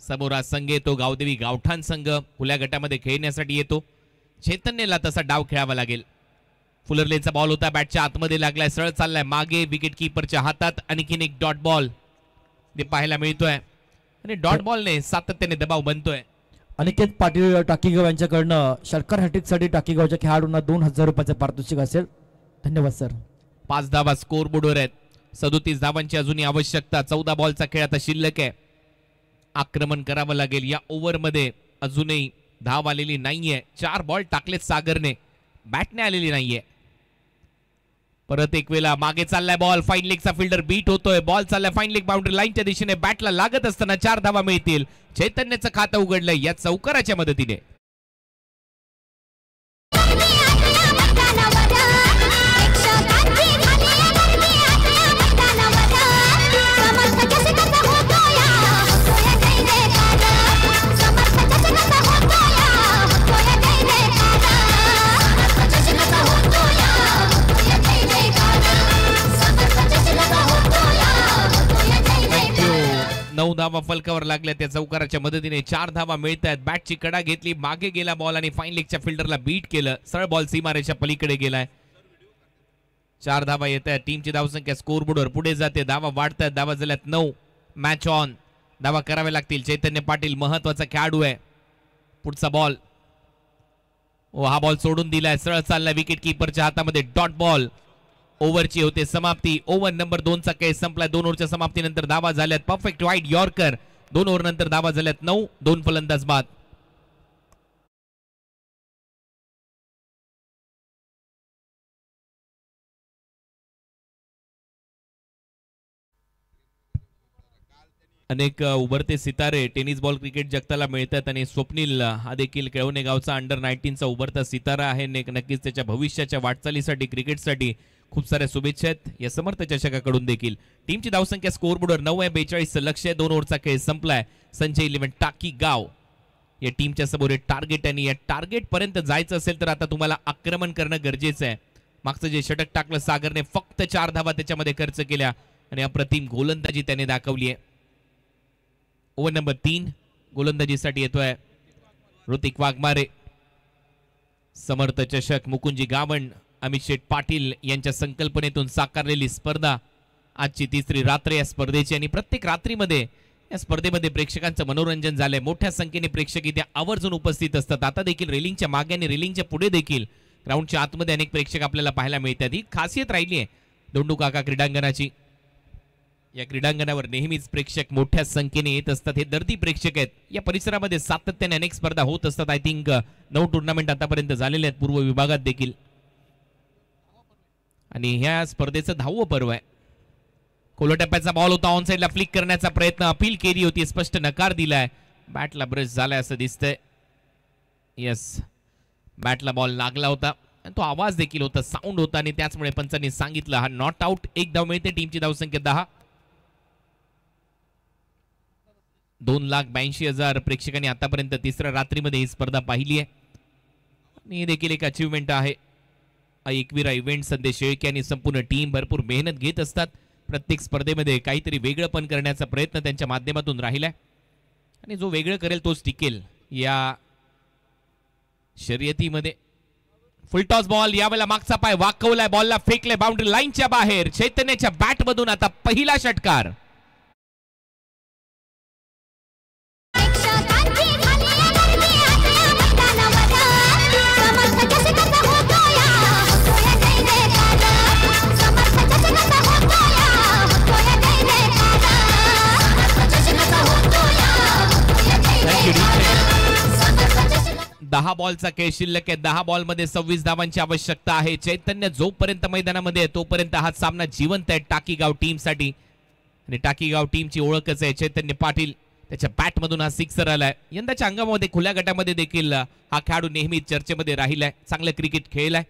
समोरा संघ येतो गावदेवी गावठाण संघ खुल्या गटामध्ये खेळण्यासाठी येतो. चैतन्यला तसा डाव खेळावा लागेल. फुलरलेचा बॉल होता. बॅटच्या आतमध्ये लागलाय. सरळ चाललाय मागे. विकेट कीपरच्या हातात आणखीन एक डॉट बॉल पाहायला मिळतोय आणि डॉट बॉलने सातत्याने दबाव बनतोय. अनिकेत पाटील टाकीगाव यांच्याकडनं षटकार हॅट्रिकसाठी टाकीगावच्या खेळाडूंना 2000 रुपयाचे पारितोषिक असेल. धन्यवाद सर. 5 धावा स्कोर बोर्डवर आहेत. 37 धावांची अजूनही आवश्यकता. 14 बॉलचा खेळ आता शिल्लक आहे. आक्रमण करावं लागेल. या ओव्हरमध्ये अजूनही धाव आलेली नाहीये. 4 बॉल टाकलेत सागरने. बॅटने आलेली नाहीये. परत एक वेळा मागे चाललाय बॉल. फाईन लेगचा फिल्डर बीट होतोय. बॉल चाललाय फाईन लेग बाउंड्री लाईनच्या दिशेने. बॅटला लागत असताना 4 धावा मिळतील. चैतन्याचं खातं उघडलंय या चौकाराच्या मदतीने. धावा फलकावर लागल्या त्या चौकाराच्या मदतीने. 4 धावा मिळत आहेत. बॅटची कडा घेतली. मागे गेला बॉल आणि फाईन लेगच्या फिल्डरला बीट केलं. सरळ बॉल सीमारेच्या पलीकडे गेलाय. 4 धावा येत आहेत. टीमची धावसंख्या स्कोरबोर्डवर पुढे जाते. धावा वाढत आहेत. धावा झाल्यात 9. Match on. धावा कराव्या लागतील. चैतन्य पाटील महत्वाचा खेळाडू आहे. पुढचा बॉल. हा बॉल सोडून दिलाय. सरळ चाललाय विकेट कीपरच्या हातामध्ये. Dot ball. ओव्हरची होते समाप्ती. ओव्हर नंबर 2चा खेळ संपलाय. 2 ओव्हरच्या समाप्तीनंतर धावा झाल्यात. Perfect wide yorker. 2 ओव्हर नंतर धावा झाल्यात 9. 2 फलंदाज बाद. अनेक उभरते सितारे टेनिस बॉल क्रिकेट जगताला मिळतात आणि स्वप्नील हा देखील केळवणे गावचा अंडर 19चा उभरता सितारा आहे. नक्कीच त्याच्या भविष्याच्या वाटचालीसाठी क्रिकेटसाठी खूप साऱ्या शुभेच्छा आहेत या समर्थ चषकाकडून देखील. टीमची धावसंख्या स्कोरबोर्डवर 9 आहे. 42 लक्ष आहे. 2 ओव्हरचा खेळ संपलाय. संजय 11 टाकी गाव या टीमच्या समोर एक टार्गेट आणि या टार्गेट पर्यंत जायचं असेल तर आता तुम्हाला आक्रमण करणं गरजेचं आहे. मागचं जे षटक टाकलं सागरने फक्त 4 धावा त्याच्यामध्ये खर्च केल्या आणि अप्रतिम गोलंदाजी त्याने दाखवली आहे. ओव्हर नंबर 3 गोलंदाजीसाठी येतोय ऋतिक वाघमारे. समर्थ चषक मुकुंजी गावण अमित शेठ पाटील यांच्या संकल्पनेतून साकारलेली स्पर्धा. आजची 3री रात्र या स्पर्धेची आणि प्रत्येक रात्रीमध्ये या स्पर्धेमध्ये प्रेक्षकांचं मनोरंजन झालंय. मोठ्या संख्येने प्रेक्षक इथे आवर्जून उपस्थित असतात. आता देखील रेलिंगच्या मागे आणि रेलिंगच्या पुढे देखील ग्राउंडच्या आतमध्ये अनेक प्रेक्षक आपल्याला पाहायला मिळतात. ही खासियत राहिली आहे दोंडू काका क्रीडांगणाची. या क्रीडांगणावर नेहमीच प्रेक्षक मोठ्या संख्येने येत असतात. हे दर्दी प्रेक्षक आहेत. या परिसरामध्ये सातत्याने अनेक स्पर्धा होत असतात. आय थिंक 9 टुर्नामेंट आतापर्यंत झालेले आहेत पूर्व विभागात देखील. आणि ह्या स्पर्धेचं 10वं पर्व आहे. कोलोटप्प्याचा बॉल होता, ऑन साइडला फ्लिक करण्याचा प्रयत्न, अपील केली होती, स्पष्ट नकार दिलाय. बॅटला ब्रश झालाय असं दिसतंय. येस, बॅटला बॉल लागला होता आणि तो आवाज देखील होता, साऊंड होता आणि त्याचमुळे पंचांनी सांगितलं हा नॉट आउट. 1 धाव मिळते, टीमची धावसंख्या 10. 2,82,000 प्रेक्षकांनी आतापर्यंत तिसऱ्या रात्रीमध्ये ही स्पर्धा पाहिली आहे आणि हे देखील एक अचीवमेंट आहे. एकविरा इव्हेंट संदेश शेळके आणि संपूर्ण टीम भरपूर मेहनत घेत असतात. प्रत्येक स्पर्धेमध्ये काहीतरी वेगळं पण करण्याचा प्रयत्न त्यांच्या माध्यमातून राहिलाय आणि जो वेगळं करेल तोच टिकेल या शर्यतीमध्ये. फुलटॉस बॉल, यावेळेला मागचा पाय वाकवलाय, बॉलला फेकले बाउंड्री लाईनच्या बाहेर. चैतन्याच्या बॅटमधून आता पहिला षटकार. दहा बॉलचा खेळ शिल्लक आहे. 10 बॉलमध्ये 26 धावांची आवश्यकता आहे. चैतन्य जोपर्यंत मैदानामध्ये आहे तोपर्यंत हा सामना जिवंत आहे टाकीगाव टीमसाठी आणि टाकीगाव टीमची ओळखच आहे चैतन्य पाटील. त्याच्या बॅटमधून हा सिक्सर आलाय. यंदाच्या अंगामध्ये खुल्या गटामध्ये देखील हा खेळाडू नेहमीच चर्चेमध्ये राहिलाय. चांगलं क्रिकेट खेळलाय.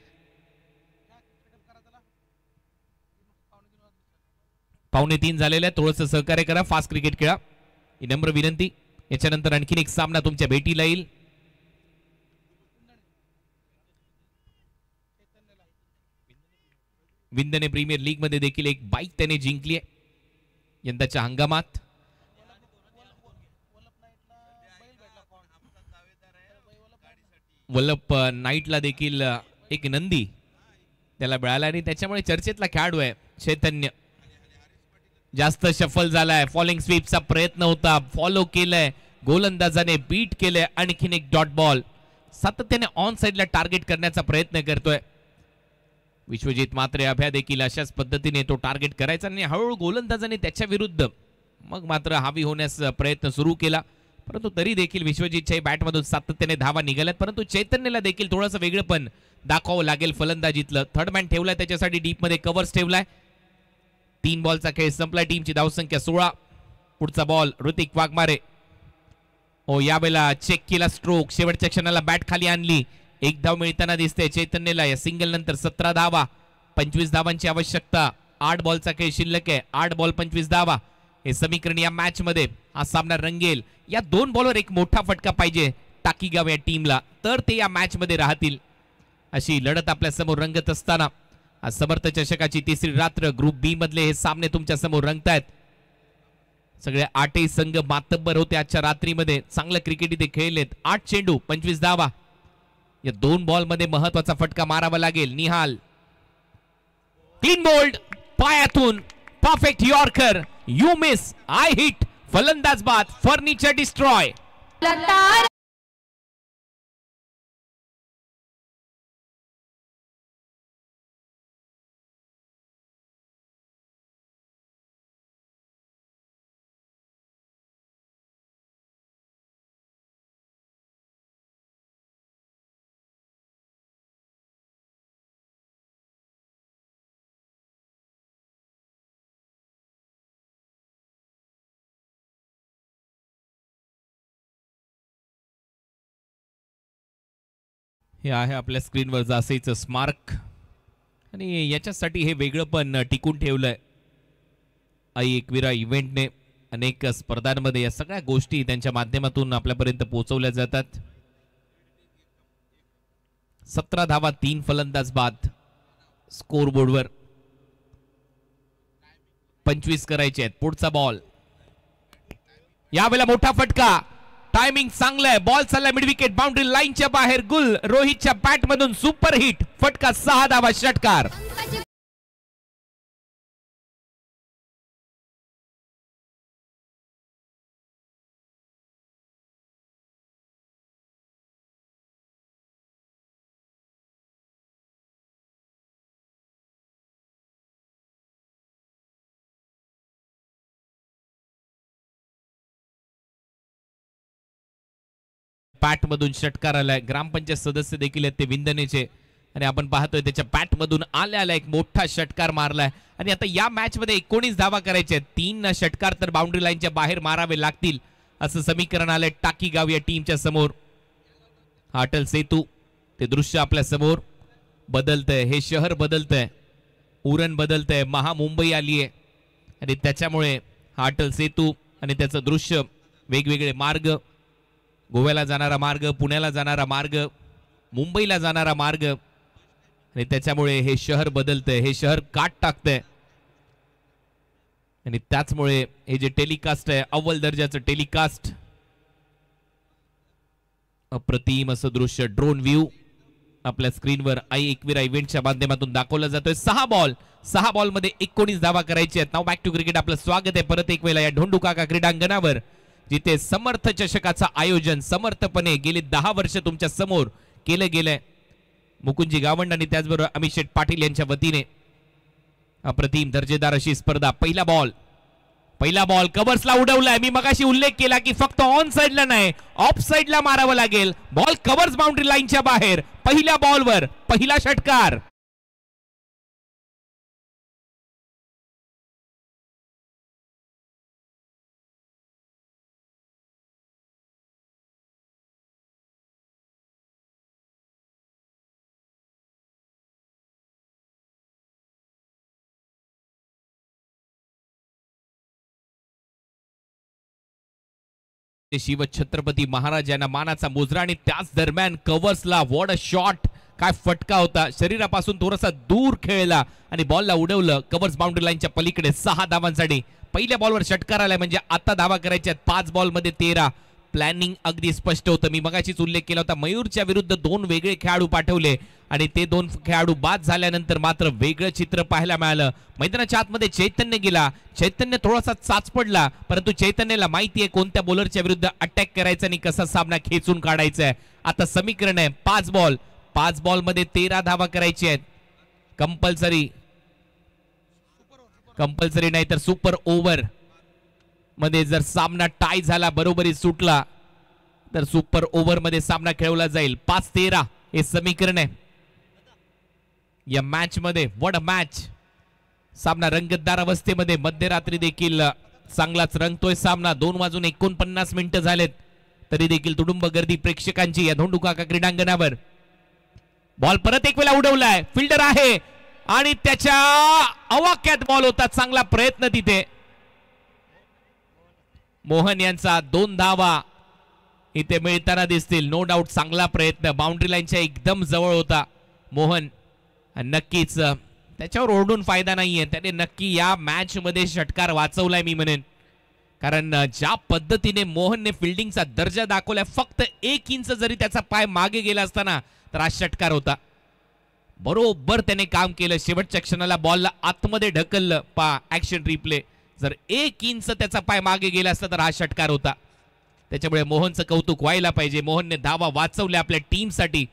पावणे 3 झालेलं आहे. थोडंसं सहकार्य करा, फास्ट क्रिकेट खेळा ही नम्र विनंती. याच्यानंतर आणखीन एक सामना तुमच्या भेटीला येईल. विंदने प्रीमियर लीग मध्ये देखील एक बाईक त्याने जिंकली आहे यंदाच्या हंगामात. वल्लभ नाईटला देखील एक नंदी त्याला मिळाला आणि त्याच्यामुळे चर्चेतला खेळाडू आहे चैतन्य. जास्त शफल झालाय. फॉलिंग स्वीपचा प्रयत्न होता, फॉलो केलाय, गोलंदाजाने बीट केलंय. आणखीन एक डॉट बॉल. सातत्याने ऑन साइडला टार्गेट करण्याचा प्रयत्न करतोय विश्वजित मात्रे. अभ्या देखील अशाच पद्धतीने तो टार्गेट करायचा आणि हळूहळू गोलंदाजाने त्याच्या विरुद्ध मग मात्र हावी होण्यास प्रयत्न सुरू केला. परंतु तरी देखील विश्वजितच्या बॅटमधून सातत्याने धावा निघाल्यात. परंतु चैतन्यला देखील थोडंसं वेगळं पण दाखवावं लागेल फलंदाजीतलं. थर्ड मॅन ठेवलाय त्याच्यासाठी, डीपमध्ये कव्हर्स ठेवलाय. 3 बॉलचा खेळ संपलाय. टीमची धावसंख्या 16. पुढचा बॉल ऋतिक वाघमारे. हो, यावेळेला चेक केला स्ट्रोक, शेवटच्या क्षणाला बॅट खाली आणली. 1 धाव मिळताना दिसते चैतन्यला. या सिंगल नंतर 17 धावा, 25 धावांची आवश्यकता. 8 बॉलचा खेळ शिल्लक आहे. 8 बॉल 25 धावा हे समीकरण या मॅच मध्ये. हा सामना रंगेल. या 2 बॉलवर एक मोठा फटका पाहिजे टाकीगाव या टीमला, तर ते या मॅच मध्ये राहतील. अशी लढत आपल्या समोर रंगत असताना आज समर्थ चषकाची तिसरी रात्र, ग्रुप बी मधले हे सामने तुमच्या समोर रंगतायत. सगळे 8ही संघ मातब्बर होते आजच्या रात्रीमध्ये. चांगलं क्रिकेट इथे खेळलेत. 8 चेंडू 25 धावा. या 2 बॉल मध्ये महत्वाचा फटका मारावा लागेल. निहाल क्लीन बोल्ड, पायातून perfect yorker. You miss, I hit. फलंदाज बाद, फर्निचर डिस्ट्रॉय. हे आहे आपल्या स्क्रीनवर जासेचं स्मारक आणि याच्यासाठी हे वेगळं पण टिकून ठेवलंय एकविरा इव्हेंटने. अनेक स्पर्धांमध्ये या सगळ्या गोष्टी त्यांच्या माध्यमातून आपल्यापर्यंत पोहोचवल्या जातात. 17 धावा, 3 फलंदाज बाद. स्कोर बोर्डवर 25 करायचे आहेत. पुढचा बॉल, यावेळेला मोठा फटका. टायमिंग चांगलं आहे. बॉल चालला मिड विकेट, बाउंड्री लाईनच्या बाहेर. गुल रोहितच्या बॅट मधून सुपर हिट. फटका, 6 धावा, षटकार. बॅट मधून षटकार आलाय. ग्रामपंचायत सदस्य देखील आहेत ते विंदनेचे. आणि आपण पाहतोय त्याच्या बॅट मधून आल्या एक मोठा षटकार मारलाय आणि आता या मॅच मध्ये 19 धावा करायचे आहेत. 3 षटकार तर बाउंड्री लाईनच्या बाहेर मारावे लागतील असं समीकरण आलंय टाकीगाव या टीमच्या समोर. अटल सेतू ते दृश्य आपल्या समोर बदलतंय, हे शहर बदलतंय, उरण बदलतंय, महामुंबई आली आहे आणि त्याच्यामुळे हा अटल सेतू आणि त्याचं दृश्य, वेगवेगळे मार्ग, गोव्याला जाणारा मार्ग, पुण्याला जाणारा मार्ग, मुंबईला जाणारा मार्ग आणि त्याच्यामुळे हे शहर बदलतंय, हे शहर काट टाकतंय आणि त्याचमुळे हे जे टेलिकास्ट आहे अव्वल दर्जाचं टेलिकास्ट, अप्रतिम असं दृश्य ड्रोन व्ह्यू आपल्या स्क्रीनवर आई एकविरा इव्हेंटच्या माध्यमातून दाखवला जातोय. 6 बॉल मध्ये 19 धावा करायची आहेत. नाव बॅक टू क्रिकेट आपलं स्वागत आहे परत एक वेळा या ढोंडूकाका क्रीडांगणावर, जिथे समर्थ चषकाचं आयोजन समर्थपणे गेली 10 वर्ष तुमच्या समोर केलं गेलंय. मुकुंदजी गावंड आणि त्याचबरोबर अमित शेठ पाटील यांच्या वतीने अप्रतिम दर्जेदार अशी स्पर्धा. पहिला बॉल कव्हर्सला उडवलाय. मी मगाशी उल्लेख केला की फक्त ऑन साइडला नाही, ऑफ साइडला मारावं लागेल. बॉल कव्हर्स बाउंड्री लाईनच्या बाहेर. पहिल्या बॉलवर पहिला षटकार. शिव छत्रपती महाराज यांना मानाचा मुजरा आणि त्याच दरम्यान कव्हर्सला व्हॉट अ शॉट, काय फटका होता. शरीरापासून थोडासा दूर खेळला आणि बॉलला उडवलं कव्हर्स बाउंड्री लाईनच्या पलीकडे. 6 धावांसाठी पहिल्या बॉलवर षटकार आलाय म्हणजे आता धावा करायच्या आहेत. 5 बॉलमध्ये 13. प्लॅनिंग अगदी स्पष्ट होतं. मी मगाशीच उल्लेख केला होता, मयूरच्या विरुद्ध 2 वेगळे खेळाडू पाठवले आणि ते 2 खेळाडू बाद झाल्यानंतर मात्र वेगळं चित्र पाहायला मिळालं. मैदानाच्या आतमध्ये चैतन्य गेला, चैतन्य थोडासा चाच पडला, परंतु चैतन्याला माहिती आहे कोणत्या बॉलरच्या विरुद्ध अटॅक करायचा आणि कसा सामना खेचून काढायचा आहे. आता समीकरण आहे 5 बॉलमध्ये 13 धावा करायची आहेत. कंपल्सरी नाही तर सुपर ओव्हर मध्ये जर सामना टाय झाला, बरोबरी सुटला, तर सुपर ओव्हर मध्ये सामना खेळवला जाईल. 5-13 हे समीकरण आहे या मॅच मध्ये. What a match. सामना रंगतदार अवस्थेमध्ये, मध्यरात्री देखील चांगलाच रंगतोय सामना. 2:49 मिनिटं झालेत तरी देखील तुडुंब गर्दी प्रेक्षकांची या धोंडूकाका क्रीडांगणावर. बॉल परत एक वेळा उडवलाय, फिल्डर आहे आणि त्याच्या अवाक्यात बॉल होता. चांगला प्रयत्न तिथे. मोहन यांचा 2 धावा इथे मिळताना दिसतील. नो डाऊट चांगला प्रयत्न, बाउंड्री लाईनच्या एकदम जवळ होता मोहन. नक्कीच त्याच्यावर ओरडून फायदा नाहीये, त्याने नक्की या मॅच मध्ये षटकार वाचवलाय मी म्हणेन. कारण ज्या पद्धतीने मोहनने फिल्डिंगचा दर्जा दाखवलाय, फक्त 1 इंच जरी त्याचा पाय मागे गेला असताना तर हा षटकार होता. बरोबर त्याने काम केलं. शेवटच्या क्षणाला बॉलला आतमध्ये ढकललं. Action replay. जर 1 इंच त्याचा पाय मागे गेला असता तर हा षटकार होता. त्याच्यामुळे मोहनचं कौतुक व्हायला पाहिजे. मोहनने धावा वाचवल्या आपल्या टीमसाठी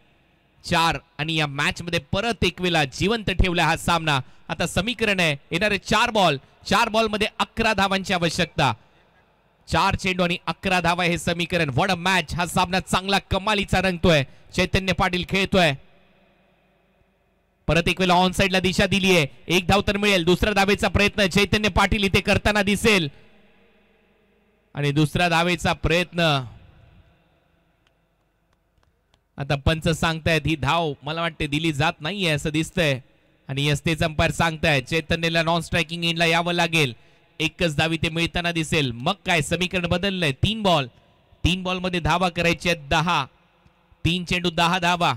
4 आणि या मॅच मध्ये परत एक वेळा जिवंत ठेवला हा सामना. आता समीकरण आहे येणारे 4 बॉलमध्ये 11 धावांची आवश्यकता. 4 चेंडू आणि 11 धावा हे समीकरण. What a match. हा सामना चांगला कमालीचा रंगतोय. चैतन्य पाटील खेळतोय. परत एक वेळा ऑन साइडला दिशा दिली आहे. 1 धाव तर मिळेल. दुसऱ्या धावेचा प्रयत्न चैतन्य पाटील इथे करताना दिसेल आणि दुसऱ्या धावेचा प्रयत्न आता पंच सांगतायत ही धाव मला वाटते दिली जात नाहीये असं दिसतंय आणि यस्तेच अंपायर सांगतायत चैतन्यला नॉन स्ट्रायकिंग एंडला यावं लागेल. 1च धाव इथे मिळताना दिसेल. मग काय समीकरण बदललंय. 3 बॉलमध्ये धावा करायच्या आहेत 10. 3 चेंडू 10 धावा.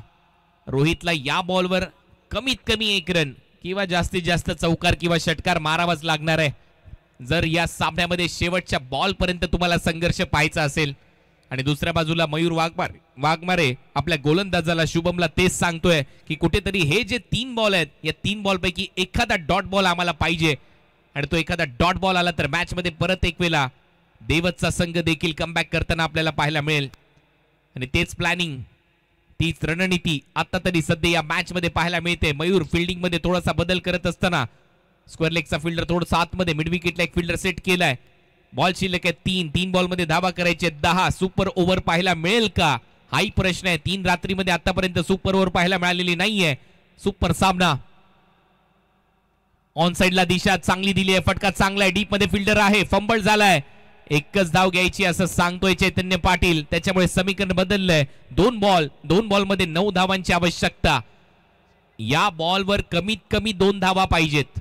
रोहितला या बॉलवर कमीत कमी 1 रन किंवा जास्तीत जास्त चौकार किंवा षटकार मारावाच लागणार आहे जर या सामन्यामध्ये शेवटच्या बॉल पर्यंत तुम्हाला संघर्ष पाहायचा असेल. आणि दुसऱ्या बाजूला मयूर वाघमारे आपल्या गोलंदाजाला शुभमला तेच सांगतोय की कुठेतरी हे जे 3 बॉल आहेत या 3 बॉल पैकी एखादा डॉट बॉल आम्हाला पाहिजे आणि तो एखादा डॉट बॉल आला तर मॅच मध्ये परत एक वेळा देवतचा संघ देखील कमबॅक करताना आपल्याला पाहायला मिळेल. आणि तेच प्लॅनिंग, तीच रणनीती आता तरी सध्या या मॅच मध्ये पाहायला मिळते. मयूर फिल्डिंग मध्ये थोडासा बदल करत असताना स्क्वेअर लेगचा फिल्डर थोडासा आतमध्ये मिड विकेटला एक फिल्डर सेट केलाय. बॉल शिल्लक आहे 3 बॉलमध्ये धावा करायचे 10. सुपर ओव्हर पाहायला मिळेल का हाही प्रश्न आहे. 3 रात्रीमध्ये आतापर्यंत सुपर ओव्हर पाहायला मिळालेली नाहीये. सुपर सामना. ऑन साइडला दिशा चांगली दिली आहे, फटका चांगला आहे, डीप मध्ये फिल्डर आहे, फंबल झालाय. एकच धाव घ्यायची असं सांगतोय चैतन्य पाटील, त्याच्यामुळे समीकरण बदललंय. 2 बॉल मध्ये 9 धावांची आवश्यकता. या बॉलवर कमीत कमी 2 धावा पाहिजेत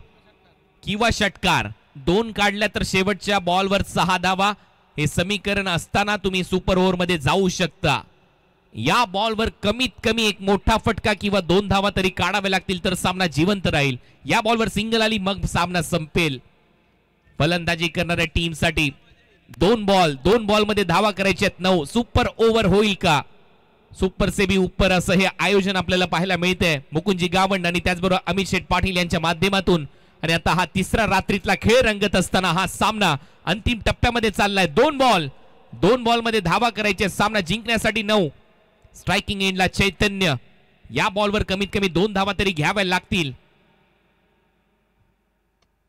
किंवा षटकार. 2 काढल्या तर शेवटच्या बॉलवर 6 धावा. हे समीकरण असताना तुम्ही सुपर ओव्हर मध्ये जाऊ शकता. या बॉलवर कमीत कमी एक मोठा फटका किंवा 2 धावा तरी काढावे लागतील तर सामना जिवंत राहील. या बॉलवर सिंगल आली मग सामना संपेल. फलंदाजी करणाऱ्या टीम साठी 2 बॉल मध्ये धावा करायच्या आहेत 9. सुपर ओव्हर होईल का? सुपर से भी ऊपर असं हे आयोजन आपल्याला पाहायला मिळतंय मुकुंदजी गावंड आणि त्याचबरोबर अमित शेठ पाटील यांच्या माध्यमातून. आणि आता हा तिसरा रात्रीतला खेळ रंगत असताना हा सामना अंतिम टप्प्यामध्ये चाललाय. 2 बॉल मध्ये धावा करायचे, सामना जिंकण्यासाठी 9. स्ट्रायकिंग एंडला चैतन्य. या बॉलवर कमीत कमी 2 धावा तरी घ्याव्या लागतील.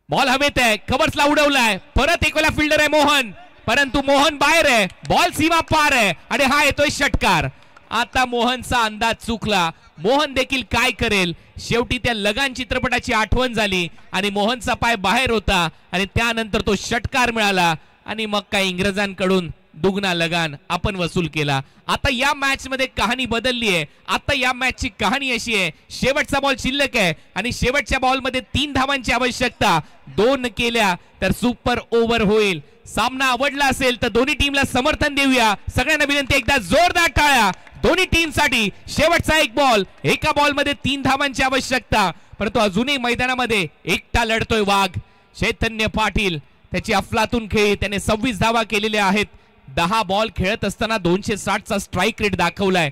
बॉल हवेत आहे, कव्हर्सला उडवलाय, परत एक वेळा फिल्डर आहे मोहन, परंतु मोहन बाहेर आहे. बॉल सीमा पार आहे आणि हा येतोय षटकार. आता मोहनचा अंदाज चुकला. मोहन देखील काय करेल, शेवटी त्या लगान चित्रपटाची आठवण झाली आणि मोहनचा पाय बाहेर होता आणि त्यानंतर तो षटकार मिळाला आणि मग काय इंग्रजांकडून दुगना लगान आपण वसूल केला. आता या मॅच मध्ये कहाणी बदलली आहे. आता या मॅचची कहाणी अशी आहे, शेवटचा बॉल शिल्लक आहे आणि शेवटच्या बॉल मध्ये 3 धावांची आवश्यकता. 2 केल्या तर सुपर ओव्हर होईल. सामना आवडला असेल तर दोन्ही टीमला समर्थन देऊया. सगळ्यांना विनंती, एकदा जोरदार टाळ्या दोन्ही टीम साठी. शेवटचा एक बॉल, एका बॉल मध्ये 3 धावांची आवश्यकता, परंतु अजूनही मैदानामध्ये एकटा लढतोय वाघ. चैतन्य पाटील त्याची अफलातून खेळी, त्याने 26 धावा केलेल्या आहेत. 10 बॉल खेळत असताना 260 चा स्ट्राइक रेट दाखवलाय.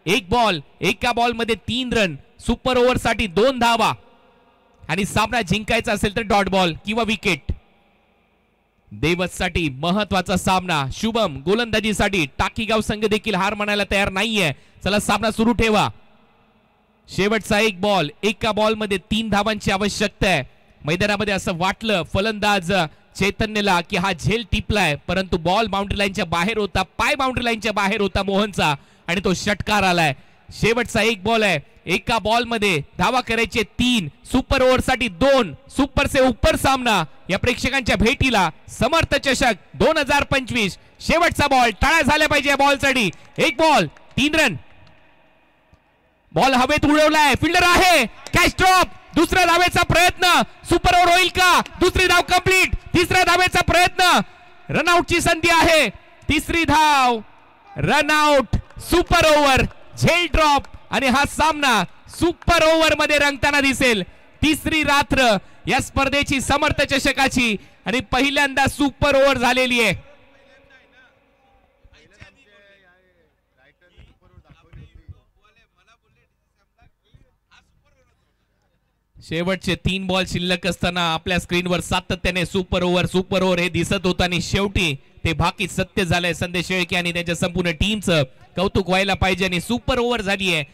एक बॉल, एका बॉल मध्ये 3 रन. सुपर ओव्हर साठी 2 धावा आणि सामना जिंकायचा असेल तर डॉट बॉल किंवा विकेट. देवत साठी महत्वाचा सामना. शुभम गोलंदाजीसाठी. टाकीगाव संघ देखील हार मानायला तयार नाहीये. चला सामना सुरू ठेवा. शेवटचा एक बॉल, एका बॉल मध्ये 3 धावांची आवश्यकता आहे. मैदानामध्ये असं वाटलं फलंदाज चैतन्यला की हा झेल टिपलाय, परंतु बॉल बाउंड्री लाईनच्या बाहेर होता, पाय बाउंड्री लाईनच्या बाहेर होता मोहनचा आणि तो षटकार आलाय. शेवटचा एक बॉल आहे, एका बॉल मध्ये धावा करायचे 3. सुपर ओव्हर साठी 2. सुपर से ऊपर सामना या प्रेक्षकांच्या भेटीला समर्थ चषक 2025. शेवटचा बॉल, टाळ्या झाल्या पाहिजे या बॉलसाठी. एक बॉल 3 रन. बॉल हवेत उडवलाय, फिल्डर आहे, कॅच ड्रॉप. दुसऱ्या धावेचा प्रयत्न, सुपर ओव्हर होईल का? दुसरी धाव कंप्लीट. तिसऱ्या धावेचा प्रयत्न, रनआउटची संधी आहे. तिसरी धाव, रनआउट. सुपर ओव्हर, झेल ड्रॉप आणि हा सामना सुपर ओव्हर मध्ये रंगताना दिसेल. तिसरी रात्र या स्पर्धेची समर्थ चषकाची आणि पहिल्यांदा सुपर ओव्हर झालेली आहे. शेवटचे 3 बॉल शिल्लक असताना आपल्या स्क्रीनवर सातत्याने सुपर ओव्हर हे दिसत होतं आणि शेवटी ते भाकीत सत्य झालंय. संदेश शेळके आणि त्यांच्या संपूर्ण टीमचं कौतुक व्हायला पाहिजे आणि सुपर ओव्हर झाली आहे.